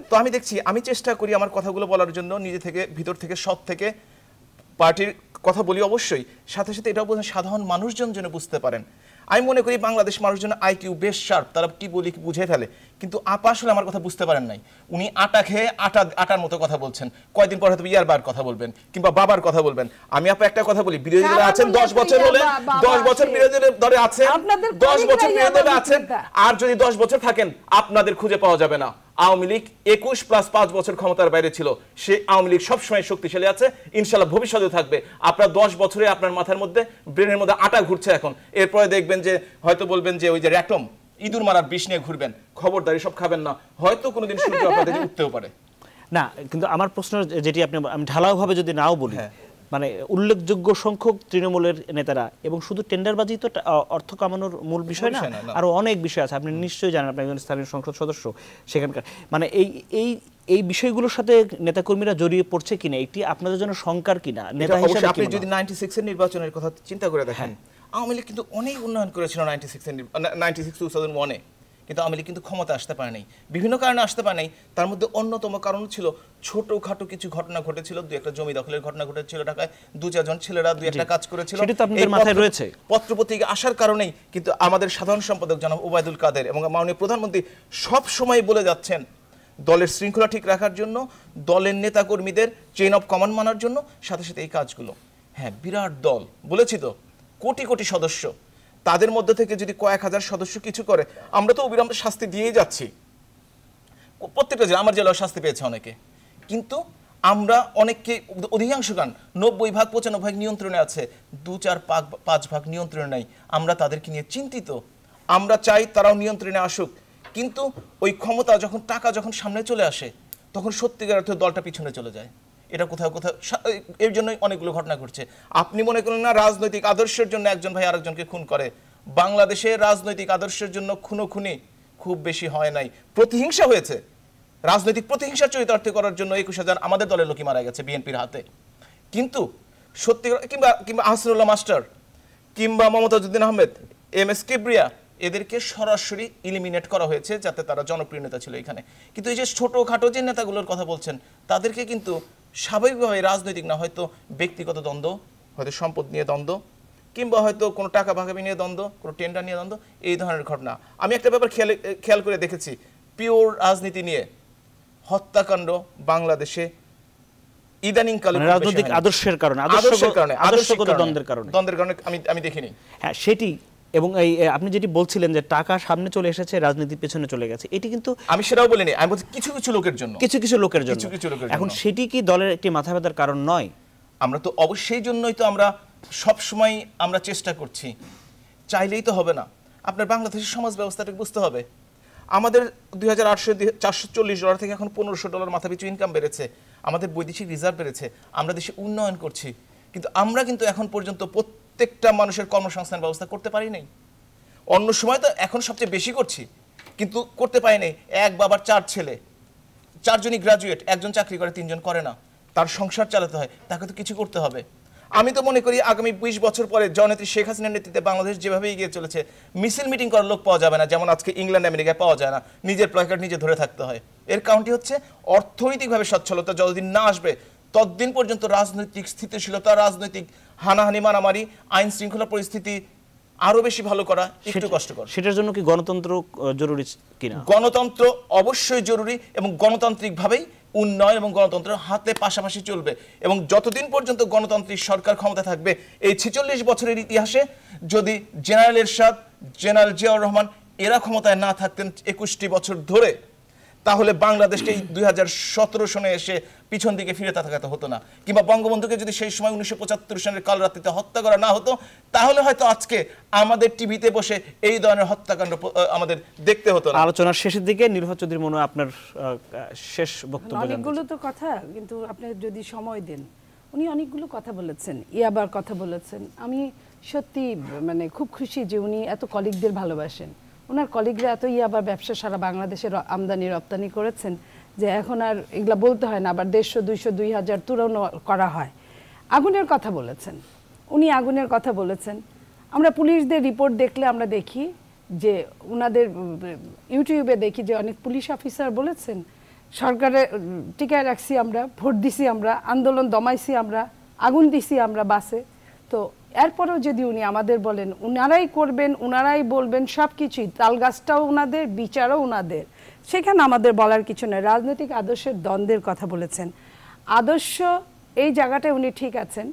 তো আমি দেখছি, আমি চেষ্টা করি আমার কথাগুলো বলার জন্য নিজে থেকে, ভিতর থেকে, সৎ থেকে পার্টির কথা বলি অবশ্যই, সাথে সাথে এটাও বলছেন সাধারণ মানুষজন যেন বুঝতে পারেন। আমি মনে করি বাংলাদেশ মানুষজন আইকিউ বেশ শার্প, তারা কি বলি কি বুঝে ফেলে, কিন্তু আপা আসলে আমার কথা বুঝতে পারেন নাই। উনি আটা খেয়ে আটার মতো কথা বলছেন, কয়েকদিন পর হয়তো ইয়ারবার কথা বলবেন কিংবা বাবার কথা বলবেন। আমি আপা একটা কথা বলি, বিরোধী দলে আছেন 10 বছর হলে, 10 বছর বিরোধী দলে আছেন, 10 বছর বিরোধী দলে আছেন, আর যদি 10 বছর থাকেন আপনাদের খুঁজে পাওয়া যাবে না। আওয়ামী লীগ 21 + 5 বছর ক্ষমতার বাইরে ছিল, সেই আওয়ামী লীগ সবসময় শক্তিশালী আছে, ইনশাল্লাহ ভবিষ্যতে থাকবে। আপনার 10 বছরে আপনার মাথার মধ্যে, ব্রেনের মধ্যে আটা ঘুরছে এখন, এরপরে দেখবেন যে হয়তো বলবেন যে ওই যে র্যাটম ইঁদুর মারার বিষ নিয়ে ঘুরবেন, খবরদারি সব খাবেন না, হয়তো কোনোদিন সূর্য আপনাদের উঠতেও পারে। না, কিন্তু আমার প্রশ্ন যেটি আমি ঢালাওভাবে যদি নাও বলি, মানে উল্লেখযোগ্য সংখ্যক তৃণমূলের নেতারা, এবং শুধু টেন্ডারবাজি তো অর্থ কামানোর মূল বিষয় না, আরো অনেক বিষয় আছে, আপনি নিশ্চয়ই জানেন, আপনি একজন স্থানীয় সংসদ সদস্য সেখানকার, মানে এই বিষয়গুলোর সাথে নেতাকর্মীরা জড়িয়ে পড়ছে কিনা, এটি আপনাদের জন্য শঙ্কার কিনা? নেতা হিসেবে আপনি যদি 96 এর নির্বাচনের কথা চিন্তা করে দেখেন, আওয়ামী লীগ কিন্তু অনেক উন্নয়ন করেছিল 96-2001-এ, কিন্তু আওয়ামী লীগ কিন্তু ক্ষমতা আসতে পারে নাই, বিভিন্ন কারণে আসতে পারে নাই। তার মধ্যে অন্যতম কারণ ছিল ছোটখাটো কিছু ঘটনা ঘটেছিল, 2-1টা জমি দখলের ঘটনা ঘটেছিল ঢাকায়, 2-4 জন ছেলেরা 2-1টা কাজ করেছিল, সেটা তো আপনাদের মাথায় রয়েছে। পত্রপত্রিকা আসার কারণেই কিন্তু আমাদের সাধারণ সম্পাদক জনাব ওবায়দুল কাদের এবং মাননীয় প্রধানমন্ত্রী সব সময় বলে যাচ্ছেন দলের শৃঙ্খলা ঠিক রাখার জন্য, দলের নেতাকর্মীদের চেইন অফ কমান্ড মানার জন্য, সাথে সাথে এই কাজগুলো। হ্যাঁ, বিরাট দল বলেছি তো, কোটি কোটি সদস্য, তাদের মধ্যে থেকে যদি কয়েক হাজার সদস্য কিছু করে, আমরা তো অবিলম্বে শাস্তি দিয়েই যাচ্ছি। প্রত্যেকটা জেলা, আমার জেলাও শাস্তি পেয়েছে অনেকে, কিন্তু আমরা অনেককে, অধিকাংশ গান 90-95 নিয়ন্ত্রণে আছে, 2-4-5 নিয়ন্ত্রণে নাই। আমরা তাদেরকে নিয়ে চিন্তিত, আমরা চাই তারাও নিয়ন্ত্রণে আসুক, কিন্তু ওই ক্ষমতা যখন, টাকা যখন সামনে চলে আসে, তখন সত্যিকার অর্থে দলটা পিছনে চলে যায়। এটা কোথাও কোথাও, এর জন্যই অনেকগুলো ঘটনা ঘটছে। আপনি মনে করেন না রাজনৈতিক আদর্শের জন্য একজন ভাই আরেকজনকে খুন করে? বাংলাদেশে রাজনৈতিক আদর্শের জন্য খুনোখুনি খুব বেশি হয় নাই, প্রতিহিংসা হয়েছে। রাজনৈতিক প্রতিহিংসা চরিতার্থ করার জন্য 21,000 আমাদের দলের লোকই মারা গেছে বিএনপির হাতে। কিন্তু সত্যি, কিংবা আহসানুল্লাহ মাস্টার, কিংবা মমতাজউদ্দিন আহমেদ, MS কিবরিয়া, এদেরকে সরাসরি ইলিমিনেট করা হয়েছে যাতে তারা জনপ্রিয় নেতা ছিল এখানে। কিন্তু এই যে ছোটখাটো যে নেতাগুলোর কথা বলছেন, তাদেরকে কিন্তু স্বাভাবিকভাবে রাজনৈতিক না, হয়তো ব্যক্তিগত দ্বন্দ্ব, হয়তো সম্পদ নিয়ে দ্বন্দ্ব, কিংবা হয়তো কোনো টাকা ভাগাভাগি নিয়ে দ্বন্দ্ব, কোনো টেন্ডার নিয়ে দ্বন্দ্ব, এই ধরনের ঘটনা। আমি একটা ব্যাপার খেয়াল করে দেখেছি, পিওর রাজনীতি নিয়ে হত্যাকাণ্ড বাংলাদেশে ইদানিংকালে রাজনৈতিক আদর্শের কারণে, আদর্শগত দ্বন্দ্বের কারণে আমি দেখিনি। হ্যাঁ, সেটি। এবং এই আপনি যেটি বলছিলেন যে টাকা সামনে চলে এসেছে, রাজনীতির পেছনে চলে গেছে, এটি কিন্তু আমি সেটাও বলিনি, আমি বলছি কিছু কিছু লোকের জন্য, কিছু লোকের জন্য। এখন সেটি কি দলের একটি মাথা ব্যথার কারণ নয়? আমরা তো অবশ্যই জন্যই তো আমরা সব সময় আমরা চেষ্টা করছি, চাইলেই তো হবে না। আপনার বাংলাদেশের সমাজ ব্যবস্থাটাকে বুঝতে হবে। আমাদের 2840 ডলার থেকে এখন $1500 মাথাপিছু ইনকাম বেড়েছে, আমাদের বৈদেশিক রিজার্ভ বেড়েছে, আমরা দেশে উন্নয়ন করছি, কিন্তু আমরা কিন্তু এখন পর্যন্ত প্রত্যেকটা মানুষের কর্মসংস্থান ব্যবস্থা করতে পারি নাই। অন্য সময় তো এখন সবচেয়ে বেশি করছি, কিন্তু করতে পারি নাই। এক বাবার 4 ছেলে, 4 জনই গ্রাজুয়েট, একজন চাকরি করে, 3 জন করে না, তার সংসার চালাতে হয়, তাকে তো কিছু করতে হবে। আমি তো মনে করি আগামী 20 বছর পরে জননেত্রী শেখ হাসিনার নেতৃত্বে বাংলাদেশ যেভাবে এগিয়ে চলেছে, মিছিল মিটিং করার লোক পাওয়া যাবে না, যেমন আজকে ইংল্যান্ড আমেরিকায় পাওয়া যায় না, নিজের প্ল্যাকার্ড নিজে ধরে থাকতে হয়। এর কারণটি হচ্ছে অর্থনৈতিকভাবে সচ্ছলতা যতদিন না আসবে, ততদিন পর্যন্ত রাজনৈতিক স্থিতিশীলতা, রাজনৈতিক হানাহানি, মারামারি, আইন শৃঙ্খলা পরিস্থিতি আরো বেশি ভালো করা একটু কষ্টকর। সেটার জন্য কি গণতন্ত্র জরুরি কিনা? গণতন্ত্র অবশ্যই জরুরি, এবং গণতান্ত্রিকভাবেই উন্নয়ন এবং গণতন্ত্রের হাতে পাশাপাশি চলবে। এবং যতদিন পর্যন্ত গণতান্ত্রিক সরকার ক্ষমতা থাকবে, এই 46 বছরের ইতিহাসে যদি জেনারেল এরশাদ, জেনারেল জিয়াউর রহমান এরা ক্ষমতায় না থাকতেন 21টি বছর ধরে, তাহলে বাংলাদেশকে 2017 সনে এসে পিছন দিকে ফিরে তাকাতে হতো না, কিংবা বঙ্গবন্ধুকে যদি সেই সময় 1975 সনের কাল রাত্রিতে হত্যা করা না হতো, তাহলে হয়তো আজকে আমাদের টিভিতে বসে এই ধরনের হত্যাকাণ্ড আমাদের দেখতে হতো না। আলোচনার শেষের দিকে নির্ভর চৌধুরী মনে আপনার শেষ বক্তব্য। অনেকগুলো তো কথা, কিন্তু আপনি যদি সময় দেন, উনি অনেকগুলো কথা বলেছেন, ইয়াবার কথা বলেছেন। আমি সত্যি মানে খুব খুশি যে উনি এত কলিগদের ভালোবাসেন, ওনার কলিগরা এত ইয়াবার ব্যবসা সারা বাংলাদেশের আমদানি রপ্তানি করেছেন, যে এখন আর এগুলা বলতে হয় না, আবার 150, 200, 2000 তুলনা করা হয়। আগুনের কথা বলেছেন উনি, আগুনের কথা বলেছেন। আমরা পুলিশদের রিপোর্ট দেখলে আমরা দেখি যে ওনাদের ইউটিউবে দেখি যে অনেক পুলিশ অফিসার বলেছেন সরকারে টিকায় রাখছি আমরা, ভোট দিছি আমরা, আন্দোলন দমাইছি আমরা, আগুন দিছি আমরা বাসে। তো এরপরেও যদি উনি আমাদের বলেন উনারাই করবেন, উনারাই বলবেন, সব কিছুই, তাল গাছটাও উনাদের, বিচারও উনাদের, সেখানে আমাদের বলার কিছু নেই। রাজনৈতিক আদর্শের দ্বন্দ্বের কথা বলেছেন, আদর্শ এই জায়গাটায় উনি ঠিক আছেন।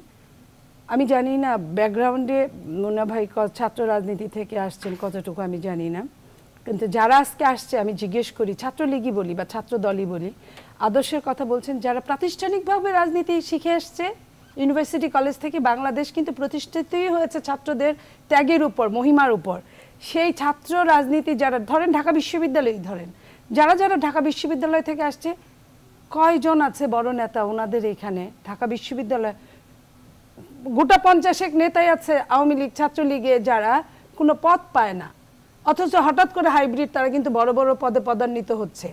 আমি জানি না ব্যাকগ্রাউন্ডে মুন্না ভাই ছাত্র রাজনীতি থেকে আসছেন কতটুকু আমি জানি না, কিন্তু যারা আজকে আসছে আমি জিজ্ঞেস করি, ছাত্রলীগই বলি বা ছাত্র দলই বলি, আদর্শের কথা বলছেন যারা প্রাতিষ্ঠানিকভাবে রাজনীতি শিখে আসছে ইউনিভার্সিটি কলেজ থেকে। বাংলাদেশ কিন্তু প্রতিষ্ঠিতই হয়েছে ছাত্রদের ত্যাগের উপর, মহিমার উপর। সেই ছাত্র রাজনীতি যারা ধরেন ঢাকা বিশ্ববিদ্যালয় ধরেন, যারা যারা ঢাকা বিশ্ববিদ্যালয় থেকে আসছে, কয়জন আছে বড় নেতা ওনাদের এখানে ঢাকা বিশ্ববিদ্যালয়? গোটা 50 নেতাই আছে আওয়ামী লীগ ছাত্রলীগে যারা কোনো পদ পায় না, অথচ হঠাৎ করে হাইব্রিড তারা কিন্তু বড় বড় পদে পদান্বিত হচ্ছে।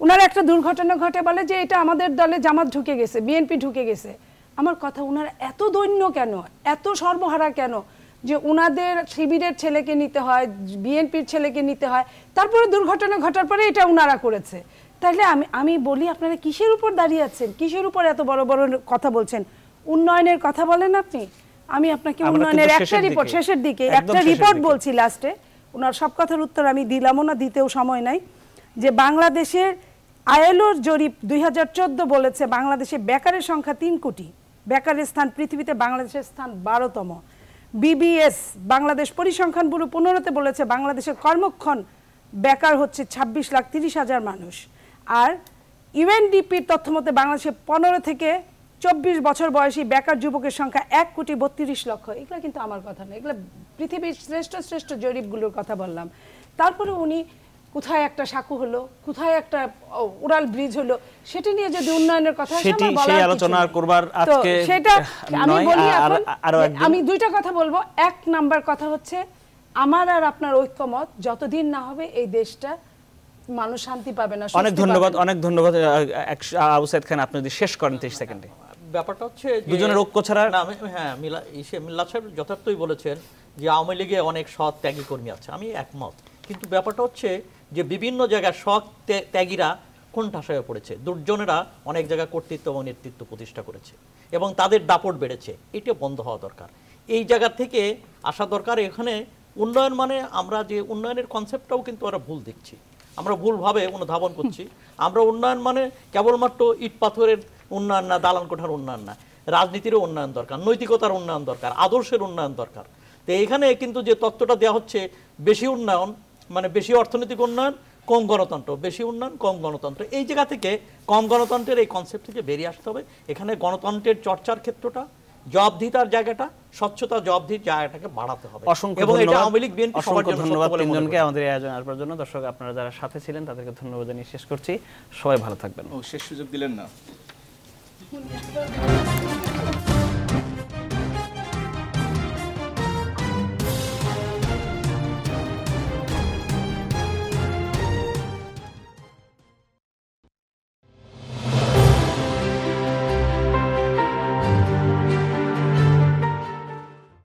ওনারা একটা দুর্ঘটনা ঘটে বলে যে এটা আমাদের দলে জামাত ঢুকে গেছে, বিএনপি ঢুকে গেছে। আমার কথা, ওনারা এত দৈন্য কেন, এত সর্বহারা কেন যে ওনাদের শিবিরের ছেলেকে নিতে হয়, বিএনপির ছেলেকে নিতে হয়, তারপরে দুর্ঘটনা ঘটার পরে এটা ওনারা করেছে? তাহলে আমি বলি আপনারা কিসের উপর দাঁড়িয়ে আছেন, কিসের উপর এত বড় বড় কথা বলছেন? উন্নয়নের কথা বলেন আপনি, আমি আপনাকে উন্নয়নের একটা রিপোর্ট, শেষের দিকে একটা রিপোর্ট বলছি লাস্টে, ওনার সব কথার উত্তর আমি দিলামও না, দিতেও সময় নাই, যে বাংলাদেশের আইএলওর জরিপ 2014 বলেছে বাংলাদেশে বেকারের সংখ্যা 3 কোটি, বেকারের স্থান পৃথিবীতে বাংলাদেশের স্থান 12তম। বিবিএস বাংলাদেশ পরিসংখ্যান ব্যুরো 15তে বলেছে বাংলাদেশের কর্মক্ষম বেকার হচ্ছে 26,30,000 মানুষ। আর ইউএনডিপির তথ্য মতে বাংলাদেশে 15 থেকে 24 বছর বয়সী বেকার যুবকের সংখ্যা 1,32,00,000। এগুলো কিন্তু আমার কথা না, এগুলো পৃথিবীর শ্রেষ্ঠ শ্রেষ্ঠ জরিপগুলোর কথা বললাম। তারপরে উনি কোথায় একটা সাঁকো হলো, কোথায় একটা উড়াল ব্রিজ হলো, সেটা নিয়ে যদি উন্নয়নের কথা সেই আলোচনা করবার আজকে সেটা আমি বলি। আমি দুইটা কথা বলবো। এক নাম্বার কথা হচ্ছে আমার আর আপনার ঐক্যমত যতদিন না হবে এই দেশটা মানুষ শান্তি পাবে না। অনেক ধন্যবাদ, অনেক ধন্যবাদ আবু সাইদ খান, আপনি যদি শেষ করেন 30 সেকেন্ডে। ব্যাপারটা হচ্ছে দুজনের ঐক্য ছাড়া, হ্যাঁ মিল্লাত সাহেব যথার্থই বলেছেন যে আওয়ামী লীগে অনেক সৎ ত্যাগী কর্মী আছে, আমি একমত। কিন্তু ব্যাপারটা হচ্ছে যে বিভিন্ন জায়গায় সৎ ত্যাগীরা কোণঠাসা হয়ে পড়েছে, দুর্জনেরা অনেক জায়গায় কর্তৃত্ব এবং নেতৃত্ব প্রতিষ্ঠা করেছে এবং তাদের দাপট বেড়েছে, এটা বন্ধ হওয়া দরকার। এই জায়গা থেকে আসা দরকার। এখানে উন্নয়ন মানে আমরা যে উন্নয়নের কনসেপ্টটাও কিন্তু আমরা ভুল দেখছি, আমরা ভুলভাবে অনুধাবন করছি। আমরা উন্নয়ন মানে কেবলমাত্র ইট পাথরের উন্নয়ন না, দালান কোঠার উন্নয়ন না, রাজনীতিরও উন্নয়ন দরকার, নৈতিকতার উন্নয়ন দরকার, আদর্শের উন্নয়ন দরকার। তো এখানে কিন্তু যে তত্ত্বটা দেওয়া হচ্ছে বেশি উন্নয়ন মানে বেশি অর্থনৈতিক উন্নয়ন, কম গণতন্ত্র, বেশি উন্নয়ন কম গণতন্ত্র, এই জায়গা থেকে কম গণতন্ত্রের এই কনসেপ্ট থেকে বেরিয়ে আসতে হবে। এখানে গণতন্ত্রের চর্চার ক্ষেত্রটা, জবাবদিহিতার জায়গাটা, স্বচ্ছতা জবাবদিহির জায়গাটাকে বাড়াতে হবে। এবং এটা আওয়ামী লীগ বিএনপি সবার জন্য ধন্যবাদ তিনজনকে আমাদের এই আয়োজনে আসবার জন্য। দর্শক আপনারা যারা সাথে ছিলেন তাদেরকে ধন্যবাদ জানিয়ে শেষ করছি। সবাই ভালো থাকবেন। শেষ সুযোগ দিলেন না।